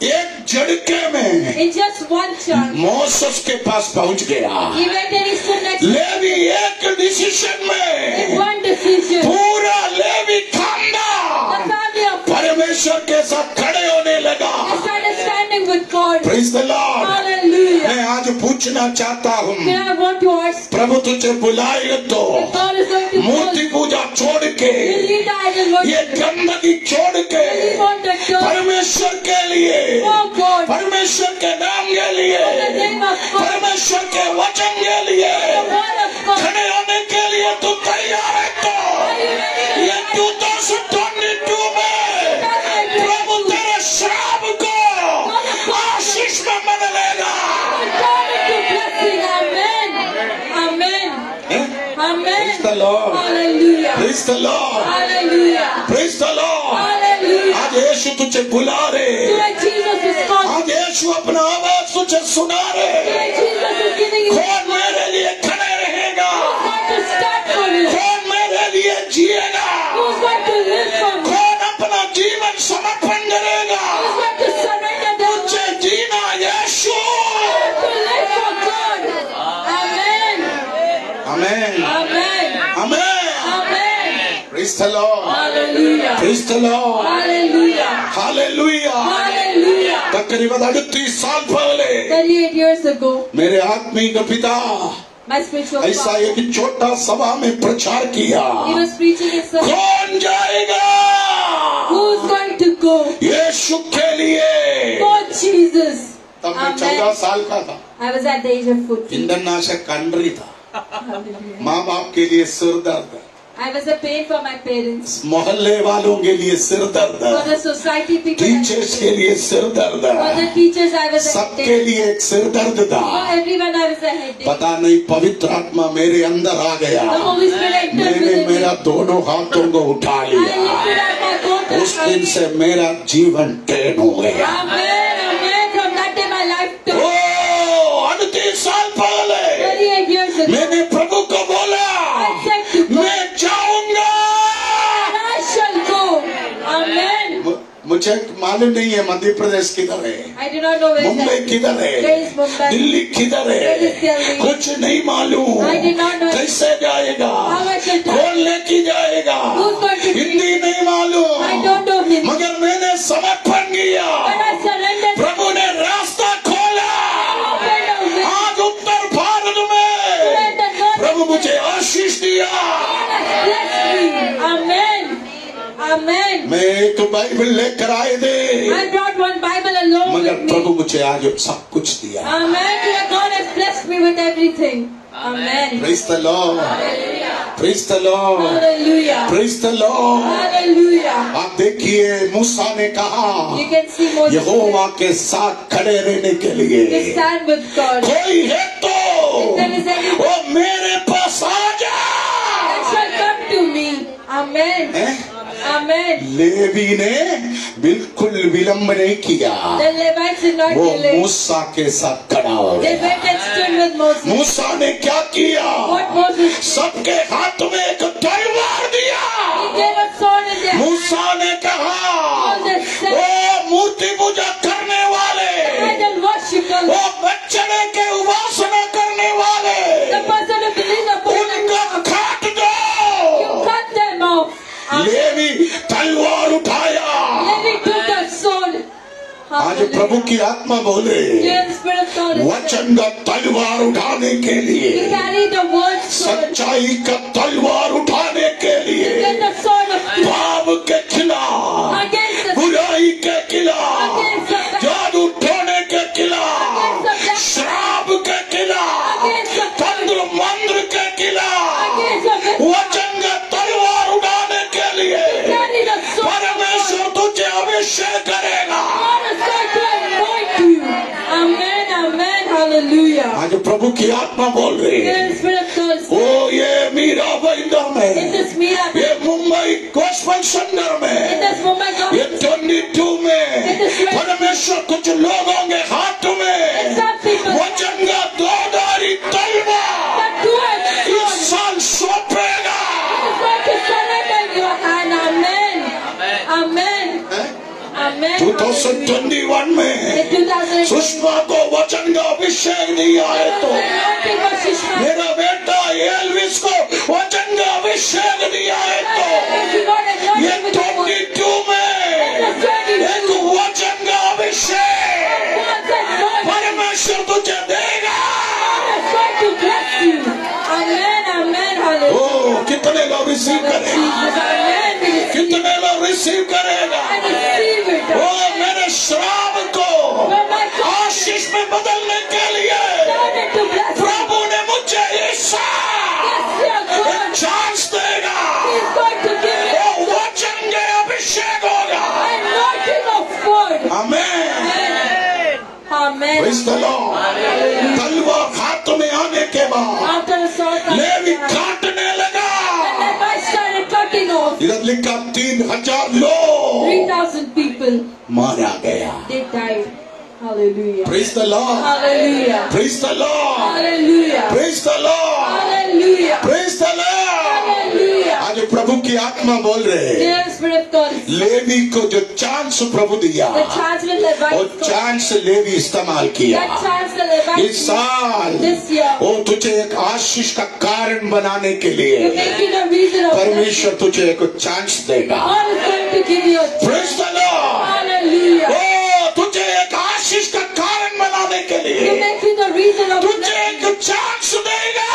एक झटके में In just one chance, Moses के पास पहुंच गया। he went and he stood next to Levi एक डिसीजन in में one decision. पूरा लेवी The खानदान family of परमेश्वर के साथ खड़े होने लगा। they started standing with God. Praise the lord. Hallelujah. मैं आज पूछना चाहता हूँ, Then I want to ask, प्रभु तुझे बुलाएगा तो if God is going to call, मूर्ति पूजा छोड़ के, will you die and ये worship? गंदगी छोड़ के Will you want to turn परमेश्वर के लिए, for God? परमेश्वर के नाम के लिए, For the name of God, परमेश्वर के वचन के लिए the word of God. खड़े होने के लिए तू तैयार है तो ये 2022 में प्रभु तेरे श्राप को आशीष में बदलेगा। Turn it to blessing. Amen. Amen. Amen. Praise the Lord. Hallelujah. Praise the Lord. Hallelujah. Praise the Lord. Hallelujah. आज यीशु तुझे बुला रहे, Today Jesus is calling. आज यीशु अपना आवाज तुझे सुना रहे। Today Jesus is giving you कौन मेरे लिए खड़े रहेगा? God to stand for you. कौन मेरे लिए जिएगा? Who's going to live for me? कौन अपना जीवन समर्पण करेगा? Who's going to surrender their life तुझे जीना यीशु। to live for God? Amen. Amen, Amen. Amen. Amen. Praise the Lord. Hallelujah. Praise the Lord. Hallelujah. Hallelujah. Hallelujah. तकरीबन 38 साल पहले 38 years ago, मेरे आत्मिक पिता my spiritual ऐसा father, एक छोटा सभा में प्रचार किया। he was preaching in some. कौन जाएगा Who's going to go? यीशु के लिए? For Jesus. तब मैं Amen. 14 साल का था। I was at the age of 14. इंद्रनाशक country था। Hallelujah. माँ बाप के लिए सिर दर्द, I was a pain for my parents, मोहल्ले वालों के लिए सिर for दर्द, the society people, टीचर्स के लिए सिर दर्द, for the teachers I was a सबके headache. लिए एक सिर दर्द For था। everyone I was a headache. पता नहीं पवित्र आत्मा मेरे अंदर आ गया। The Holy Spirit entered मैंने within me. मेरा दोनों हाथों को उठा I लिया। lifted up my both उस hands. दिन से मेरा जीवन ट्रेन हो गया। Amen. Amen. From that day my life O turned. 38 साल पहले 38 years ago, मैंने प्रभु को बोला, I said to God, मैं जाऊंगा। and I shall go. Amen. मुझे मालूम नहीं है मध्य प्रदेश किधर है, I do not know where is Mumbai that. किधर Where है, is Mumbai? दिल्ली किधर Where is है, Delhi? कुछ नहीं मालूम। I did not know. कैसे जाएगा, How I shall go. कौन लेके जाएगा, Who's going to- हिंदी नहीं मालूम। I don't know him. मगर मैंने समर्पण किया, But I surrendered. प्रभु ने रास्ता खोला। Opened a way. आज उत्तर भारत में Let the Lord प्रभु मुझे आशीष दिया। bless me. Amen. Amen. मैं एक बाइबल लेकर आए थे, I brought one Bible along मगर with me. प्रभु मुझे आज सब कुछ दिया। Amen. Dear God has happy with everything. Amen. Praise the Lord. Praise the Lord. Hallelujah. Praise the Lord. Hallelujah. आप देखिए मूसा ने कहा You can see Moses यहोवा के साथ खड़े रहने के लिए to stand with God. कोई है तो If there is anyone वो मेरे पास आ जा। that shall come to me. Amen. हैं? Amen. लेवी ने बिल्कुल विलंब नहीं किया, The Levites did not वो delay. मूसा के साथ खड़ा हो They गया। went and stood with Moses. मूसा ने क्या किया? What Moses did? सबके हाथ में एक तलवार दिया। He gave a sword in their hand. मूसा ने कहा Moses said, वो मूर्ति पूजा करने वाले, idol worshippers, वो बच्चड़े के उपासना करने वाले, the person who believes upon उनका them, काट दो। you cut them off. Levi तलवार उठाया। Levi took the sword. आज प्रभु की आत्मा बोले The Spirit of God is वचन का तलवार उठाने के to लिए, carry the word sword. सच्चाई का तलवार उठाने के लिए, Get the sword of truth पाप के खिलाफ, against the बुराई के खिलाफ, against the bad, जादू टोने के खिलाफ, against the black, श्राप के खिलाफ, against the तंत्र मंत्र के खिलाफ, against the bad. वचन का तलवार उठाने के लिए Carry the sword of परमेश्वर God. तुझे अभिषेक करेगा। God is going to anoint you. Amen. Amen. Hallelujah. आज प्रभु की आत्मा बोल रही है, The Spirit of God is ओ ये मीरा भाईंदर in में, this meetup, ये मुंबई गॉस्पेल सेंटर in में, this moment of ये 22 में परमेश्वर कुछ लोगों के हाथ में some people वचन का दोधारी तलवार that do it इस साल सौंपेगा। is going to surrender in your hand. Amen. Amen. Amen. 2021 में In 2018, सुषमा को वचन का अभिषेक दिया है तो anointing was Shishma. मेरा बेटा एल्विस को वचन का अभिषेक दिया है तो He got ये anointed with the word. 22 में एक वचन का अभिषेक God's anointing परमेश्वर तुझे देगा। is going to bless you. Amen. Amen. Hallelujah. ओ कितने लोग रिसीव करेगा? Jesus. Amen. We receive कितने लोग रिसीव करेगा? I receive it. ओ मेरे श्राप को When my God आशीष में बदलने के लिए turned into blessing, प्रभु ने मुझे ईसा yes, your God चांस देगा। is going to give you वो वचन के अभिषेक होगा। anointing of word. Amen. Amen. Praise the Lord। तलवार हाथ में आने के बाद After the sword comes Levi down, काटने लगा। and then I started cutting off. इधर लिखा 3000 लोग 3,000 people, मारा गया। they died. Hallelujah. Praise the Lord। Hallelujah. Praise the Lord। Hallelujah. Praise the Lord। Hallelujah. Praise the Lord। Hallelujah. आज प्रभु की आत्मा बोल रहे हैं, Dear Spirit of God, Levi को जो चांस प्रभु दिया the chance with वो Levites, चांस लेवी इस्तेमाल किया। that chance the इस Levites साल this year, वो तुझे एक आशीष का कारण बनाने के you लिए make it a reason of blessing. परमेश्वर तुझे एक चांस देगा। God is going to give you a chance. Praise the Lord। Hallelujah. ओ तुझे एक आशीष का कारण बनाने के You लिए make it a reason of तुझे blessing. एक चांस देगा।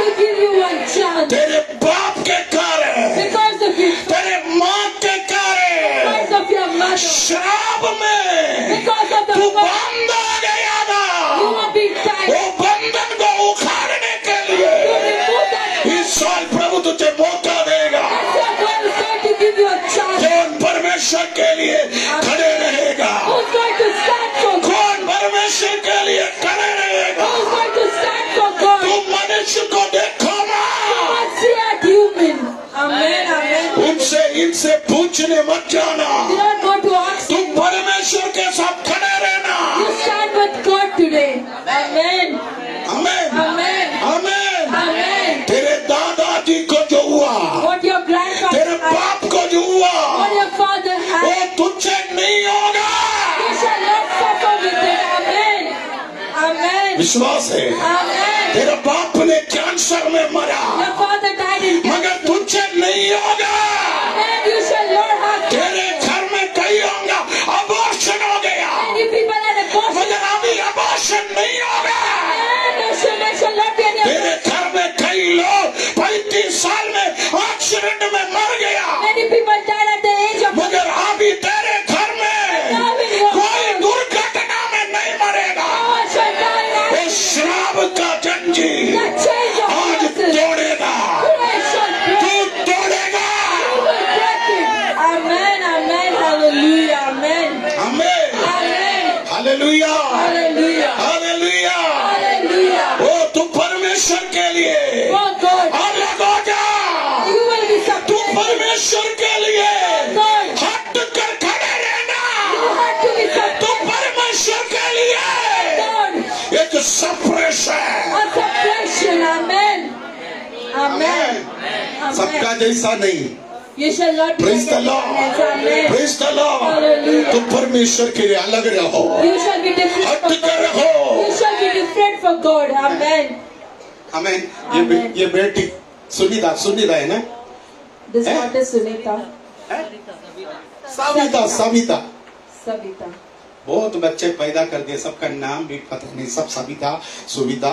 To give you one chance. तेरे बाप के कारण, Because of your, तेरे माँ के कारण because of your mother, श्राप में because of the तू fact बंद आ गया था। you are being tied. वो बंधन को उखाड़ने के To लिए remove that, इस साल प्रभु तुझे मौका देगा। that's what God is going to give you a chance. कौन परमेश्वर के लिए खड़े रहेगा? Who's going to stand for God? कौन परमेश्वर के लिए खड़े रहेगा? Who's going to stand for God? तू मनुष्य को देखो ना, Not see at human. Amen. Amen. उनसे इनसे पूछने मत जाना। Do not go to ask तुम him. परमेश्वर के साथ खड़े रहना। You stand with God today. Amen. Amen. Amen. Amen. Amen. तेरे दादाजी को जो हुआ, What your grandfather तेरे had, बाप को जो हुआ, what your father वो had, तुझे नहीं होगा। you shall not suffer with it. Amen. Amen. विश्वास है। Amen. तेरे बाप ने कैंसर में मरा, Your father died in cancer. मगर तुझे नहीं होगा। And you shall not have तेरे घर में कई होगा अबॉर्शन हो गया, many people had abortion. मगर अभी अबॉर्शन नहीं होगा। And there shall not be any तेरे घर में कई लोग 35 साल में एक्सीडेंट में मर गया, Many people died at the age of मगर अभी तेरे घर में now in your कोई दुर्घटना में नहीं मरेगा। God shall die वो श्राप का कुंजी The chains of आज curses. तोड़ेगा, Creation तू break. तोड़ेगा। You will break it. Amen. Amen. Hallelujah. Amen. Amen, Amen. हालेलुया, Hallelujah. हालेलुया। Hallelujah. ओ तू परमेश्वर के लिए For God, अलग हो जा, you will be तू subject. परमेश्वर के लिए God, हट कर खड़े रहना। you have to be तू subject. परमेश्वर के लिए God, एक suppression. a suppression. Amen. Amen. सबका Amen. जैसा नहीं। You shall not be Praise like the anyone else. Lord, Amen. praise the Lord। Hallelujah. तू परमेश्वर के लिए अलग रहो, You shall be different हट from कर God. रहो। You shall be different from God. Amen. Amen. Amen. ये बेटी सुनीता, सुनीता है ना? This Eh? one is Sunita. Savita, Savita. Savita. बहुत बच्चे पैदा कर दिए, सबका नाम भी पता नहीं, सब सविता, सुविता,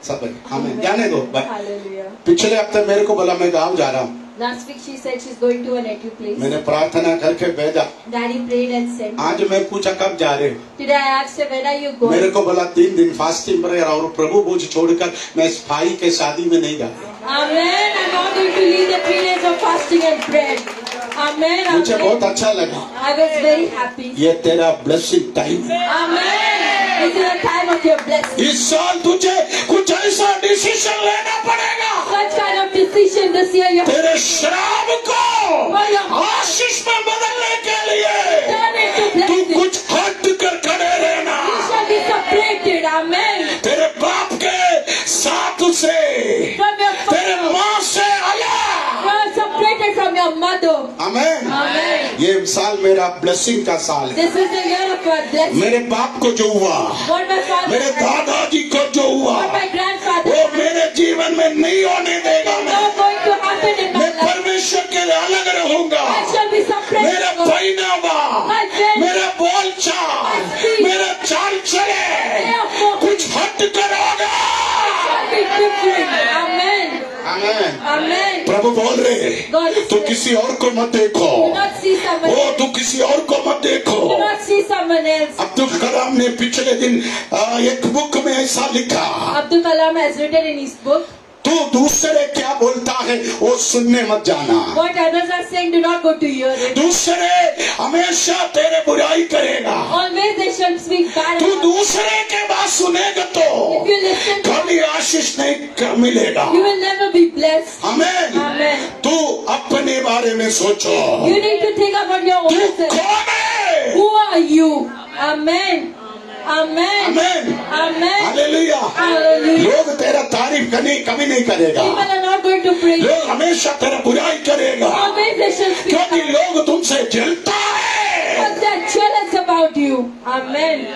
सब है। हमें जाने दो। Hallelujah. पिछले हफ्ते मेरे को बोला मैं गाँव जा रहा हूँ, Last week she said she's going to a native place. मैंने प्रार्थना करके भेजा। Daddy prayed and said. आज मैं पूछा कब जा रहे हो? Today I asked her, when are you going? मेरे को बोला 3 दिन फास्टिंग प्रेयर और प्रभु बोझ छोड़कर मैं इस भाई के शादी में नहीं जा रहा। Amen. I'm not going to lead the 3 days of fasting and prayer. Amen. मुझे Amen. बहुत अच्छा लगा। I was very happy. ये तेरा ब्लेसिंग टाइम है। Amen. This is the time of your blessing. इस साल तुझे कुछ ऐसा डिसीजन लेना पड़ेगा, Such kind of decision this year you have तेरे श्राप को for your आशीष में बदलने के लिए turn into तू blessing. कुछ हट कर खड़े रहना। You shall be separated. Amen. तेरे बाप के साथ से, From your तेरे father. माँ से अलग। You are separated from your mother. Amen. Amen. ये साल मेरा ब्लेसिंग का साल है। This is the year of your blessing. मेरे बाप को जो हुआ, What my father मेरे had, दादाजी को जो हुआ, what my grandfather वो had, मेरे जीवन में नहीं होने देगा। not going to happen in my मैं life. परमेश्वर के लिए अलग रहूंगा। I shall be separated मेरा from God. पहनावा, My faith, मेरा बोल चाल, मेरा चाल चले कुछ हट कर होगा। shall be different. Amen. Amen. Amen. प्रभु बोल रहे, God is तू saying, किसी और को मत देखो, do not see someone O else. तू किसी और को मत देखो। Do not see someone else. Abdul Kalam ने पिछले दिन एक बुक में ऐसा लिखा, Abdul Kalam has written in his book, तू दूसरे क्या बोलता है वो सुनने मत जाना। what others are saying, do not go to hear it. दूसरे हमेशा तेरे बुराई करेगा, Always they shall speak bad तू about you. दूसरे के बात सुनेगा तो If you listen to कभी आशीष नहीं मिलेगा। you will never be blessed. Amen. Amen. तू अपने बारे में सोचो, You need to think about your तू own self. कौन है? Who are you? Amen. Amen. Amen. Amen. हालेलुया। Hallelujah. लोग तेरा तारीफ कभी नहीं करेगा, People are not going to praise you. लोग हमेशा तेरा बुराई करेगा, Always they shall speak क्योंकि bad. लोग तुमसे जलता है। But they are jealous about you. Amen.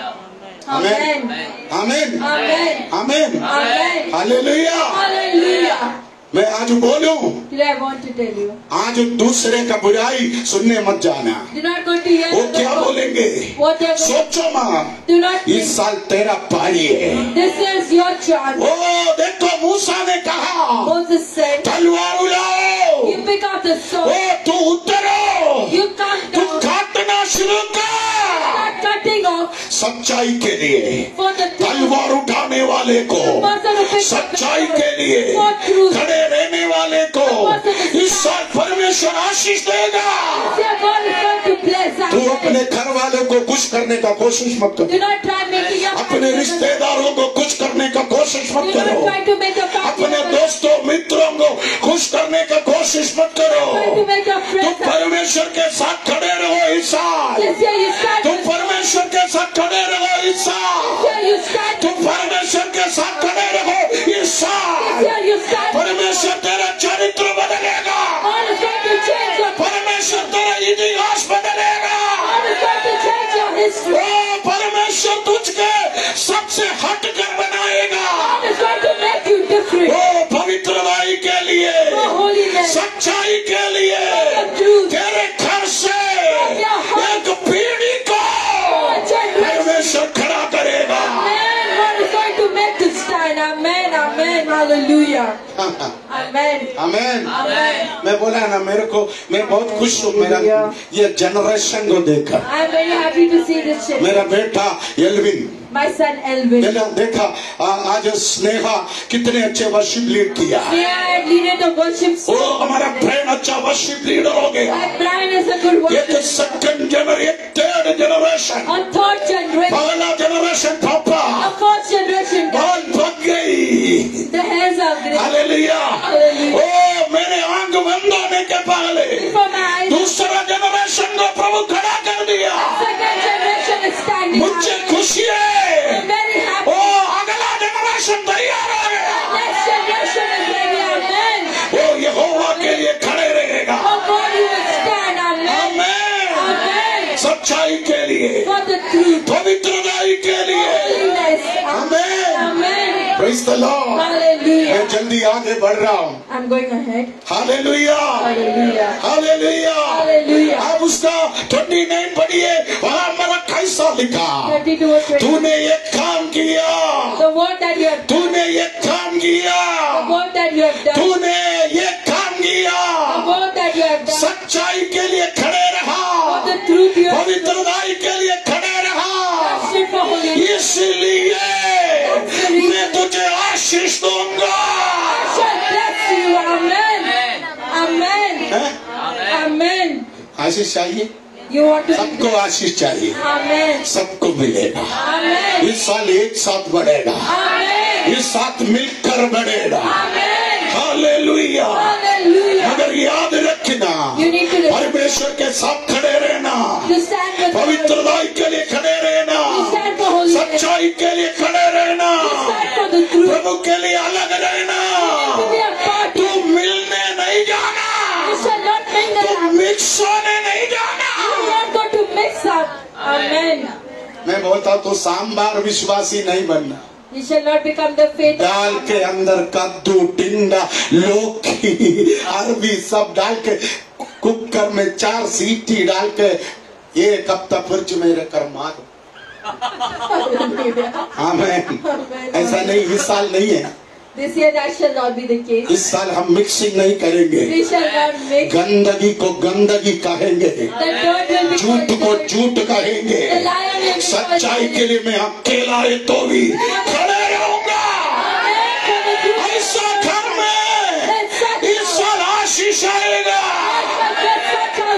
Amen. Amen. Amen. Amen. Amen. Amen. हालेलुया। Hallelujah. मैं आज बोलूं, Today I want to tell you. आज दूसरे का बुराई सुनने मत जाना। Do not go to hear वो the क्या word. बोलेंगे What they are going सोचो मत। Do not इस think. साल तेरा पारी है। This is your chance. ओ देखो मूसा ने कहा Moses said, तलवार उड़ाओ, you pick up the sword. ओ तू उतरो, You come तू down. काटना शुरू कर। Start cutting off सच्चाई के लिए, for the truth. तलवार उठाने वाले को, person who picks up the सच्चाई sword के लिए for truth. खड़े रहने वाले को इस साल परमेश्वर आशीष देगा। Dear God is going to bless us. तू अपने घर वालों को खुश करने का कोशिश मत Do करो, not try making your अपने family रिश्तेदारों को खुश करने का कोशिश मत Do not करो, try to make your family अपने members- दोस्तों मित्रों को खुश करने का कोशिश मत करो। try to make your तुम friends happy. परमेश्वर के साथ खड़े रहो इस साल, This year you stand तुम with परमेश्वर के साथ खड़े रहो इस साल, This year you stand तुम परमेश्वर के साथ खड़े रहो इस This साल। year you stand परमेश्वर तेरा चरित्र बदलेगा, God is going to change your परमेश्वर तेरा इतिहास बदलेगा। God is going to change your history. ओ परमेश्वर तुझके सबसे हट कर बनाएगा। God is going to make you different. ओ पवित्रवाई के लिए, For holiness. सच्चाई के लिए, For truth. तेरे घर से एक पीढ़ी को परमेश्वर खड़ा करेगा। Amen. God is going to make you stand. Amen. Amen. Hallelujah. Amen. Amen. Amen. मैं बोला ना मेरे को, मैं बहुत खुश हूँ मेरा ये जनरेशन को देखकर। I am very happy to see this children. मेरा बेटा एल्विन, My son Elvin. देखा आज स्नेहा कितने अच्छे वर्शिप लीड किया। Sneha had leaded the worship. ओ हमारा ब्रायन अच्छा वर्शिप लीडर हो गया। And Brian is a good ये तो worship. Second generation, third generation, A third generation. पहला जनरेशन पापा A first generation. बाल पक गई। The hairs are grey. Hallelujah. ओ मेरे आंख बंद होने के पहले Before my eyes. दूसरा जनरेशन को प्रभु खड़ा कर दिया। Second generation is standing. मुझे खुशी है। I'm very happy. ओ अगला जनरेशन तैयार हो गया। Next generation is ready. Amen. वो यहोवा के लिए खड़े रहेगा। For God you will stand. Amen. Amen. Amen. सच्चाई के लिए, For the truth. पवित्रताई के लिए। Holiness. Amen. Amen. Praise the lord. Hallelujah. मैं जल्दी आगे बढ़ रहा हूँ। I'm going ahead. Hallelujah. Hallelujah. हालेलुया। Hallelujah. आप उसका 29 पढ़िए, वहाँ मेरा कैसा लिखा। 32 verse 20. तूने ये काम किया, The word that you have done. तूने ये काम किया, The word that you have done. तूने ये काम किया। The word that you have done. सच्चाई के लिए खड़े रहा, For the truth you have पवित्रताई के लिए खड़े रहा। stood for holiness. इसलिए मैं तुझे आशीष दूंगा। Shall bless you. Amen. Amen. हैं? Amen. आशीष चाहिए, You want to. सबको आशीष चाहिए, Amen. सबको मिलेगा। Amen. इस साल एक साथ बढ़ेगा, Amen. इस साथ मिलकर बढ़ेगा। Amen. हालेलुया। Hallelujah. मगर याद रखना, You need to परमेश्वर के साथ खड़े रहना, You stand with God. पवित्रताई के लिए खड़े रहना, You stand for holiness. सच्चाई के लिए खड़े रहना, You stand for the truth. प्रभु के लिए अलग रहना। To be a part. तू मिलने नहीं जाना, You shall not mingle. तू मिक्स होने नहीं जाना। You will not go to mix up. Amen. मैं बोलता हूँ तो सांबार विश्वासी नहीं बनना। You shall not become the faith. दाल के अंदर कद्दू, टिंडा, लौकी, अरबी सब डाल के कुकर में 4 सीटी डाल के एक हफ्ता फ्रिज में रखकर मार। आमीन। ऐसा नहीं, इस साल नहीं है। This year that shall not be the case. इस साल हम मिक्सिंग नहीं करेंगे। We shall not mix. गंदगी को गंदगी कहेंगे, The dirt will be झूठ को called. झूठ कहेंगे। The lion will be सच्चाई के लिए मैं अकेला है तो भी खड़े रहूंगा। ऐसा घर में इस साल आशीष आएगा।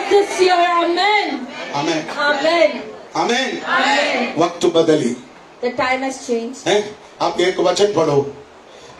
This year. Amen. आमीन। Amen. आमीन। Amen. वक्त बदली The time has changed. है। आप एक वचन पढ़ो,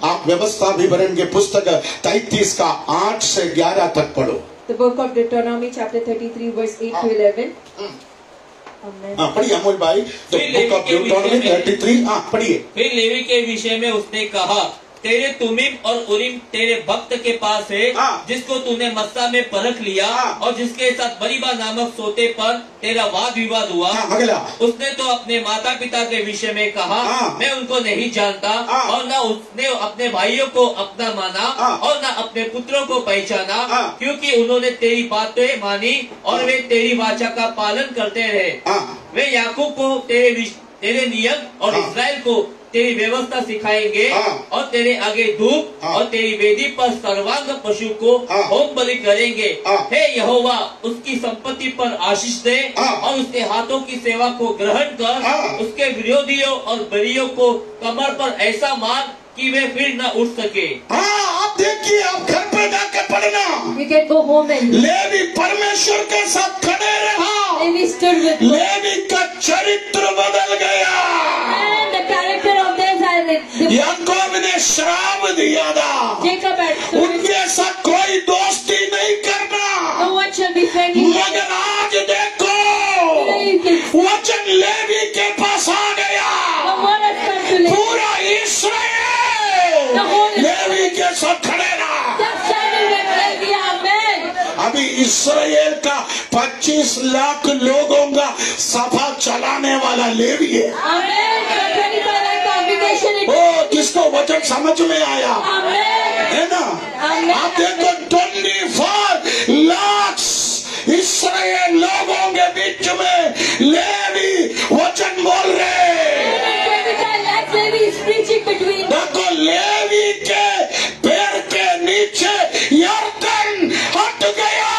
आप व्यवस्था विवरण के पुस्तक 33 का 8 से 11 तक पढ़ो। The book of Deuteronomy chapter 33 verse 8 to 11. Amen. हाँ पढ़िए अमोल भाई, बुक ऑफ ड्यूटोनॉमी 33। हाँ पढ़िए। फिर लेवी के विषय में उसने कहा, तेरे तुमीम और उरीम तेरे भक्त के पास है, हाँ। जिसको तूने मस्सा में परख लिया, हाँ। और जिसके साथ बरीबा नामक सोते पर तेरा वाद विवाद हुआ। हाँ, अगला। उसने तो अपने माता पिता के विषय में कहा, हाँ। मैं उनको नहीं जानता, हाँ। और न उसने अपने भाइयों को अपना माना, हाँ। और न अपने पुत्रों को पहचाना, हाँ। क्योंकि उन्होंने तेरी बातें मानी और वे तेरी वाचा का पालन करते रहे। हाँ। वे याकूब को तेरे नियम और हाँ। इस्राएल को तेरी व्यवस्था सिखाएंगे, हाँ। और तेरे आगे धूप हाँ। और तेरी वेदी पर सर्वांग पशु को हाँ। होम बलि करेंगे। हाँ। हे यहोवा, उसकी संपत्ति पर आशीष दे, हाँ। और उसके हाथों की सेवा को ग्रहण कर, हाँ। उसके विरोधियों और बलियों को कमर पर ऐसा मार कि वे फिर न उठ सके। हाँ आप देखिए, आप घर पे जाके पढ़ना। We can go home and Levi परमेश्वर के साथ खड़े रहा, Levi stood with God. Levi का चरित्र बदल गया। And the character of theirs are याकूब ने श्राप दिया था, Jacob had stood. उनके साथ कोई दोस्ती नहीं करना। No one shall be friendly. मगर आज देखो, You can see वचन लेवी के पास आ गया। the word has come to Levi. पूरा इस्राएल लेवी के साथ खड़े रहा। Just standing with Levi. Amen. अभी इस्राएल का 25 लाख लोगों का सभा चलाने वाला लेवी है। Amen. The 25 lakh congregation in ओ जिसको वचन समझ में आया Amen. है ना। Amen. आप देखो 25 लाख इस्राएल लोगों के बीच में लेवी वचन बोल रहे। 25 lakhs Levi is preaching between. देखो लेवी के पैर के नीचे यरदन हट गया।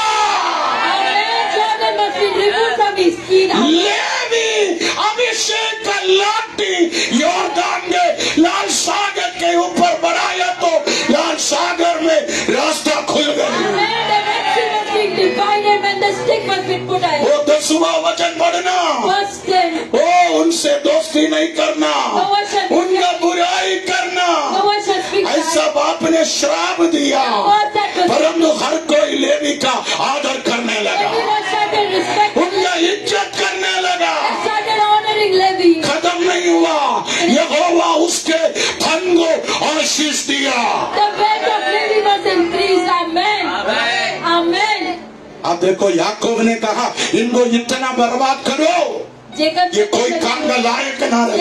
Amen. Jordan must be removed from his feet. Amen. Levi अभिषेक का लाठी ने श्राप दिया, परंतु हर कोई लेवी का आदर करने लगा, उनका इज्जत करने लगा। खत्म नहीं हुआ, यहोवा उसके धन को आशीष दिया। अब देखो, याकूब ने कहा इनको इतना बर्बाद करो, ये कोई काम का लायक ना रहे।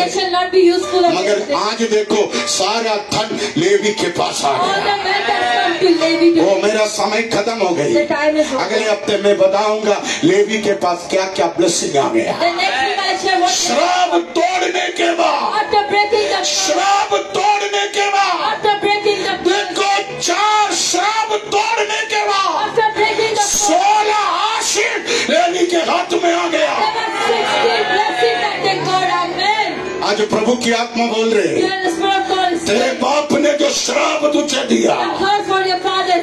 मगर आज देखो, सारा धन लेवी के पास आ गया। वो मेरा समय खत्म हो गई। अगले हफ्ते में बताऊंगा लेवी के पास क्या क्या ब्लेसिंग आ गया। श्राप तोड़ने के बाद, श्राप तोड़ने के बाद देखो, 4 श्राप तोड़ने के बाद 16 आशीष लेवी के हाथ में आ गया। आज प्रभु की आत्मा बोल रहे हैं, तेरे बाप ने जो श्राप तुझे दिया,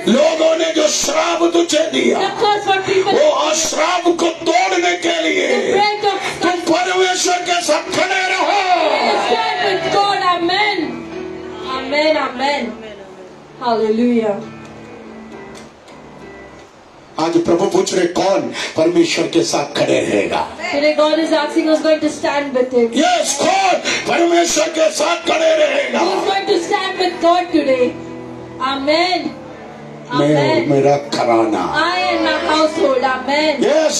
लोगों ने जो श्राप तुझे दिया, वो श्राप को तोड़ने के लिए तुम परमेश्वर के साथ खड़े रहो। Amen, amen. Hallelujah. आज प्रभु पूछ रहे, कौन परमेश्वर के साथ खड़े रहेगा? Today God is asking who's going to stand with him. Yes, कौन परमेश्वर के साथ खड़े रहेगा? Who's going to stand with God today? Amen. मैं Amen. मेरा घराना। I and my household. Amen. Yes,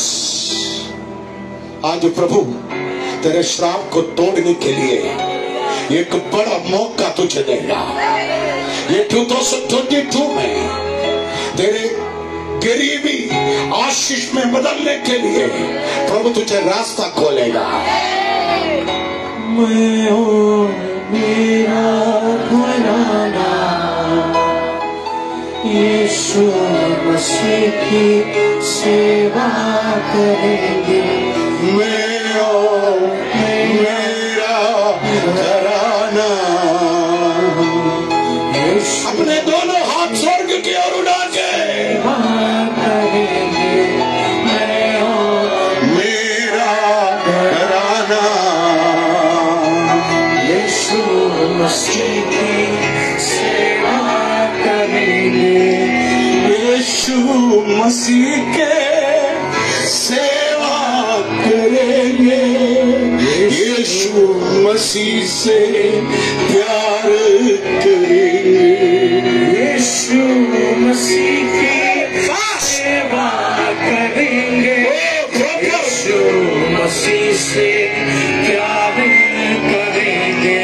आज प्रभु तेरे श्राप को तोड़ने के लिए एक बड़ा मौका तुझे देगा। ये 2022 में तेरे गरीबी आशीष में बदलने के लिए प्रभु तुझे रास्ता खोलेगा। मैं हूँ मेरा घराना, यीशु मसीह की सेवा करेंगे। मैं हूँ मेरा घराना, अपने दोनों हाथ स्वर्ग की ओर उठा के मसीह की सेवा करेंगे, यीशु मसीह के सेवा करेंगे, यीशु मसीह से प्यार करेंगे, यीशु मसीह की सेवा करेंगे, यीशु मसीह से प्यार करेंगे।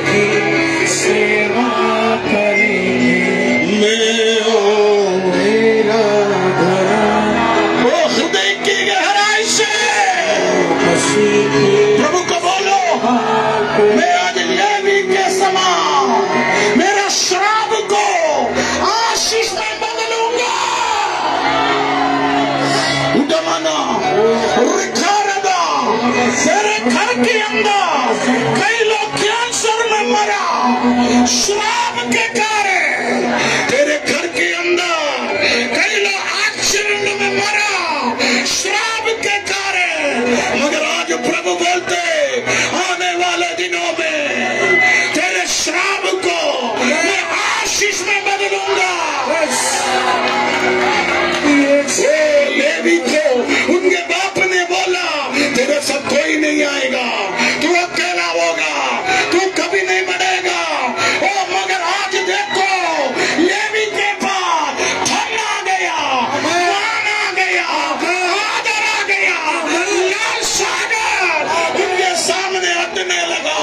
की सेवा करेंगे, मेरा घराना। वो हृदय की गहराई से प्रभु को बोलो, मैं आज लेवी के समान मेरा श्राप को आशीष में बदलूंगा। उडमाना रिखारदा, तेरे घर के अंदर कई लोग कैंसर में मरा, श्राप के कारण। तेरे घर के अंदर कई लोग एक्सीडेंट में मरा, श्राप के कारण। मगर आज प्रभु बोलते, आने वाले दिनों में तेरे श्राप को मैं आशीष में बदलूंगा। लेवी को उनके बाप ने बोला, तेरे साथ कोई नहीं आएगा, तू अकेला होगा, तू कभी नहीं बढ़ेगा। ओ मगर आज देखो, लेवी के पास धन आ गया, मान आ गया, आदर आ गया, लाल सागर उनके सामने हटने लगा।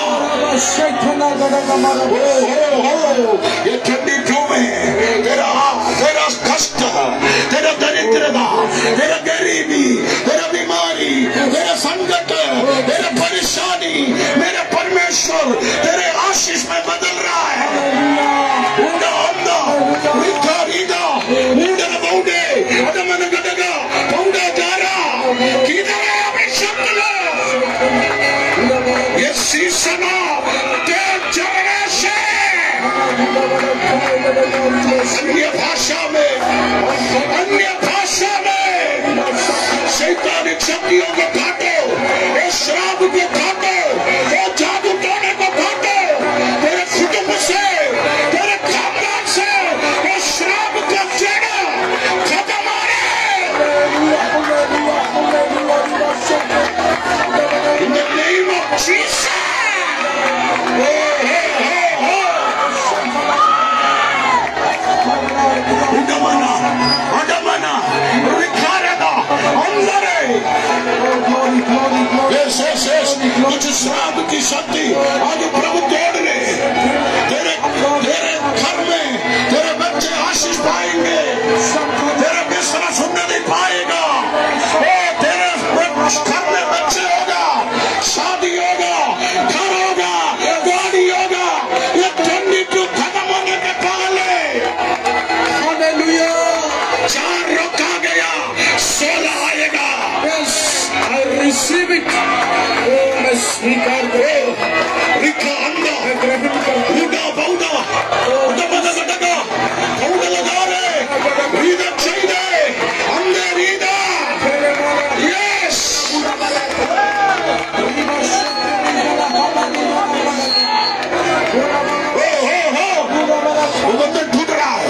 ये 22 में तेरा कष्ट, तेरा दरिद्रता, तेरा गरीबी, तेरा बीमारी, तेरा संकट, तेरा परेशानी, मेरे परमेश्वर तेरे आशीष में बदल रहा है। ऊंडा अंदा, रिका रीदा, ऊंडा बौडे, अदमन गदगा, बौडा जारा, किधर है अभी शब्द लो। ये सीसना तेज जरने से अन्य भाषा में शैतानिक शक्तियों को यस यस यस, कुछ श्राप की शक्ति आज प्रभु तोड़ ले। तेरे घर में तेरे बच्चे आशीष पाएंगे, तेरे बिस्तर सुनने नहीं पाएगा। तेरे घर में बच्चे होगा, शादी होगा, घर होगा, गाड़ी होगा। ये 22 खत्म होने के पहले हालेलुया 4 रोका गया, 16 आएगा। I receive it. मैं स्वीकार करूं। लिखा अंधा उड़ा बौड़ा उड़ा बड़ा उड़ा लगा रे रीदा चाहिए अंधे रीदा। यस वो बंदर टूट रहा है,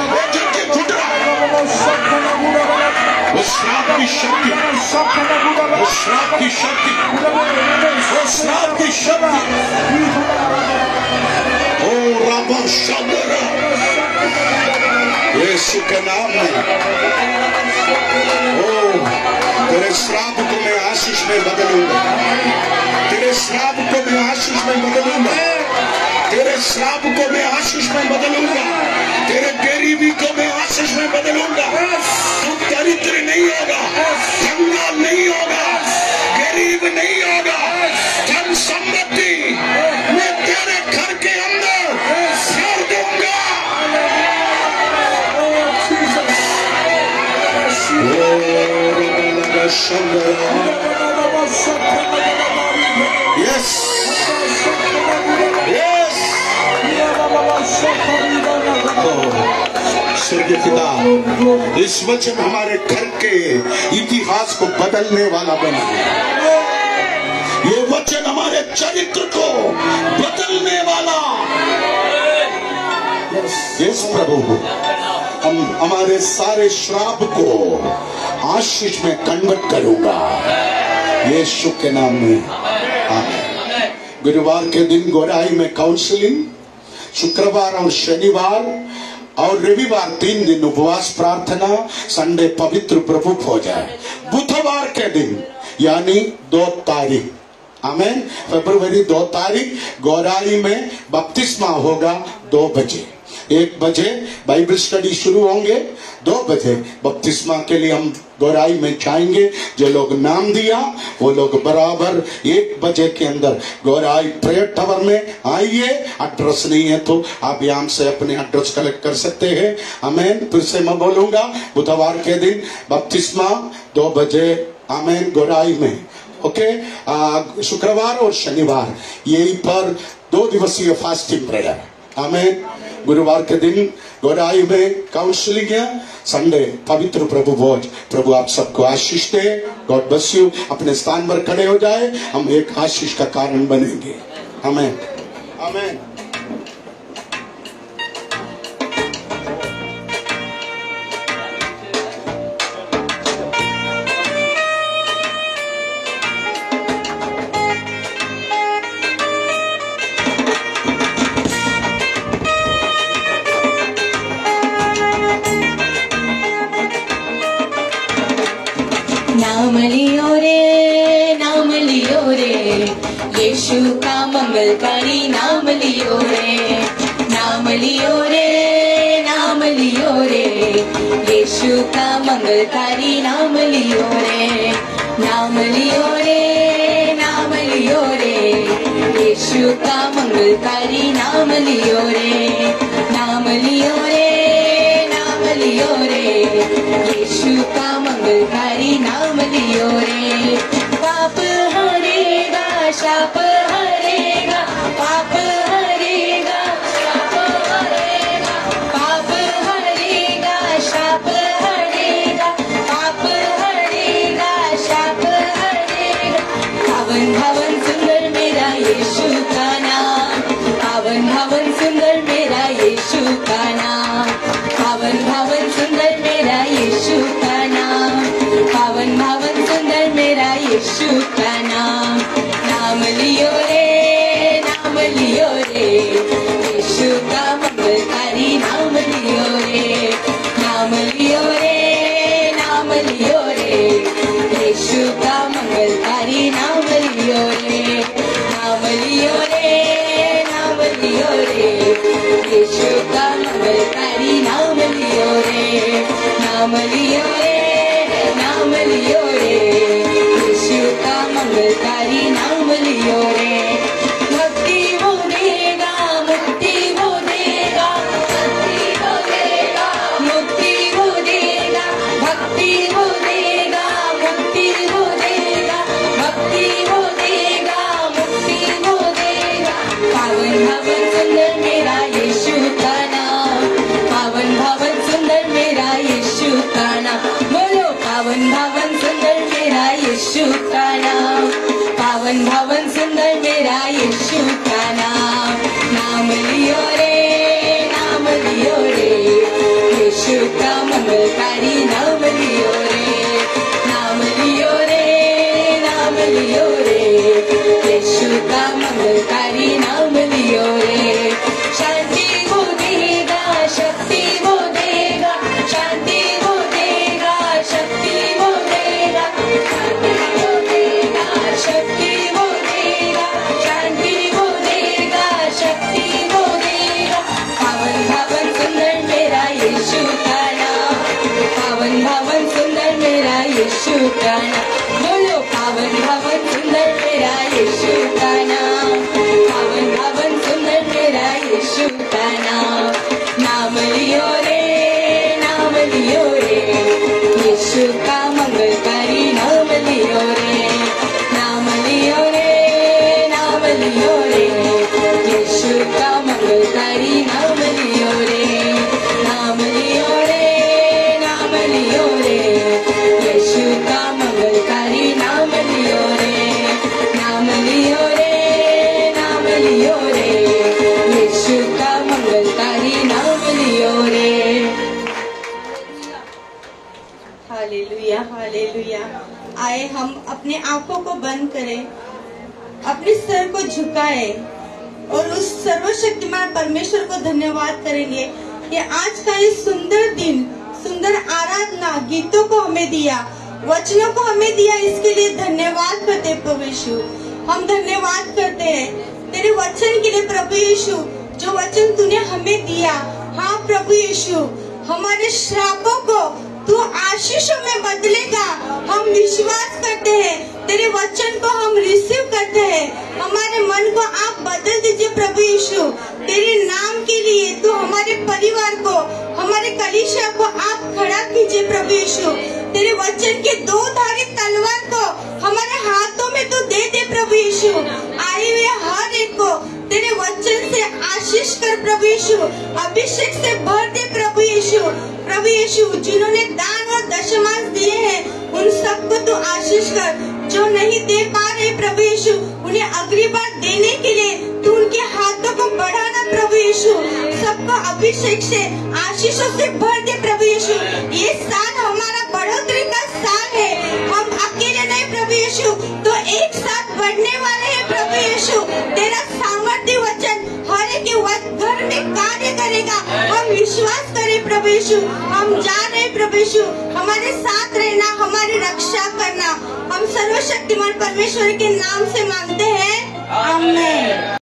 वो जल्दी टूट रहा है। वो श्राप की शक्ति, वो श्राप की शक्ति, वो श्राप की शक्ति। ओ रबा शंकर यीशु के नाम में, ओ तेरे श्राप को मैं आशीष में बदलूंगा, तेरे श्राप को मैं आशीष में बदलूंगा, तेरे श्राप को मैं आशीष में बदलूंगा, तेरे गरीबी को मैं आशीष में बदलूंगा। तू दरिद्र नहीं होगा, कंगाल नहीं होगा, गरीब नहीं होगा। धन संपत्ति मैं तेरे घर के अंदर भर दूंगा। यस यस स्वर्गीय पिता, इस वचन हमारे घर के इतिहास को बदलने वाला बना। ये वचन हमारे चरित्र को बदलने वाला। यस प्रभु, हम हमारे सारे श्राप को आशीष में कन्वर्ट करूंगा यीशु के नाम में। आमीन। गुरुवार के दिन गोराई में काउंसलिंग, शुक्रवार और शनिवार और रविवार 3 दिन उपवास प्रार्थना, संडे पवित्र प्रभु भोजन। बुधवार के दिन यानी 2 तारीख, आमीन, फरवरी 2 तारीख गोराई में बपतिस्मा होगा 2 बजे। 1 बजे बाइबल स्टडी शुरू होंगे, 2 बजे बपतिस्मा के लिए हम गोराई में जाएंगे। जो लोग नाम दिया वो लोग बराबर 1 बजे के अंदर गोराई प्रेयर टावर में आइए। एड्रेस नहीं है तो आप यहाँ से अपने एड्रेस कलेक्ट कर सकते हैं। आमीन। फिर से मैं बोलूंगा, बुधवार के दिन बपतिस्मा 2 बजे, आमीन, गोराई में। ओके, शुक्रवार और शनिवार यही पर 2 दिवसीय फास्टिंग प्रेयर। आमीन। गुरुवार के दिन गोराई में काउंसलिंग है, संडे पवित्र प्रभु भोज। प्रभु आप सबको आशीष दे। God bless you. अपने स्थान पर खड़े हो जाए, हम एक आशीष का कारण बनेंगे। आमीन आमीन। नाम लियो रे, यीशु का मंगलकारी नाम लियो रे। नाम लियो रे, नाम लियो रे, यीशु का मंगलकारी नाम लियो रे। नाम लियो रे, नाम लियो रे, यीशु का मंगलकारी नाम लियो रे। नाम लियो रे, नाम लियो रे, यीशु का मंगलकारी नाम लियो रे। पाप हरेगा, शाप हरेगा, पाप हरेगा, शाप हरेगा, पाप हरेगा, शाप हरेगा, पाप हरेगा, शाप हरेगा। पावन पावन सुंदर मेरा यीशु का नाम, पावन पावन सुंदर मेरा यीशु का नाम, पावन पावन सुंदर मेरा यीशु का नाम। रे, नाम लियो रे, नाम लियो रे, यीशु का मंगलकारी नाम लियो रे, नाम लियो रे, नाम लियो रे, यीशु का मंगलकारी नाम लियो रे। भक्ति वो देगा, मुक्ति वो देगा, भक्ति वो देगा, मुक्ति वो देगा, भक्ति वो देगा, मुक्ति वो देगा, भक्ति वो देगा, मुक्ति वो देगा। पावन भवन सुंदर मेरा यीशु का नाम, पावन भवन सुंदर मेरा यीशु का नाम, बोलो पावन भवन सुंदर मेरा यीशु का नाम, पावन भवन सुंदर मेरा यीशु का नाम। नाम लियो रे, नाम लियो रे, यीशु का मंगलकारी नाम लियो रे, नाम लियो रे, नाम लियो रे, यीशु का मंगलकारी नाम लियो रे। शांति वो देगा, शक्ति वो देगा, शांति वो देगा, शक्ति वो देगा, शांति वो देगा, शक्ति वो देगा, शांति वो देगा, शक्ति वो देगा। पावन भवन सुंदर मेरा यीशु का नाम, पावन भवन सुंदर मेरा यीशु का नाम, बोलो पावन भवन सुंदर मेरा यीशु का नाम, पावन भवन सुंदर मेरा यीशु का नाम। नाम लियो रे, नाम लियो रे, यीशु का मंगलकारी नाम लियो रे, नाम लियो रे, नाम लियो रे, यीशु का मंगलकारी नाम लियो रे, नाम लियो रे, नाम लियो रे, यीशु का मंगलकारी नाम लियो रे, नाम लियो रे, नाम लियो रे, यीशु का मंगलकारी नाम लियो रे। Hallelujah, hallelujah. आए हम अपने आंखों को बंद करें, अपने सर को झुकाएं और उस सर्वशक्तिमान परमेश्वर को धन्यवाद करेंगे कि आज का ये सुंदर दिन, सुंदर आराधना गीतों को हमें दिया, वचनों को हमें दिया, इसके लिए धन्यवाद करते हैं प्रभु यीशु। हम धन्यवाद करते हैं तेरे वचन के लिए प्रभु यीशु, जो वचन तूने हमें दिया। हाँ प्रभु यीशु, हमारे श्रापों को तू आशीषों में बदलेगा। हम विश्वास करते हैं, तेरे वचन को हम रिसीव करते हैं। हमारे मन को आप बदल दीजिए प्रभु यीशु, तेरे नाम के लिए तू हमारे परिवार को, हमारे कलीसिया को आप खड़ा कीजिए प्रभु यीशु। तेरे वचन के दो धारी तलवार को हमारे हाथों में तू दे दे प्रभु यीशु। आए हुए हर एक को तेरे वचन से आशीष कर प्रभु यीशु, अभिषेक से भर दे प्रभु यीशु। प्रभु यीशु, जिन्होंने दान और दशमांश दिए हैं उन सबको तू आशीष कर, जो नहीं दे पा रहे प्रभु यीशु उन्हें अगली बार देने के लिए तू उनके हाथों को बढ़ाना प्रभु यीशु। सबको अभिषेक से, आशीषों से भर दे प्रभु यीशु। ये साल हमारा बढ़ोतरी का साल है, हम अकेले नहीं प्रभु यीशु, तो एक साथ बढ़ने वाले हैं प्रभु यीशु। तेरा सामर्थ्य वचन हर एक के घर में कार्य करेगा, हम विश्वास करें प्रभु यीशु। हम जा रहे प्रभु यीशु, हमारे साथ रहना, हमारी रक्षा करना, हम सर्वशक्तिमान परमेश्वर के नाम से मांगते हैं, आमीन।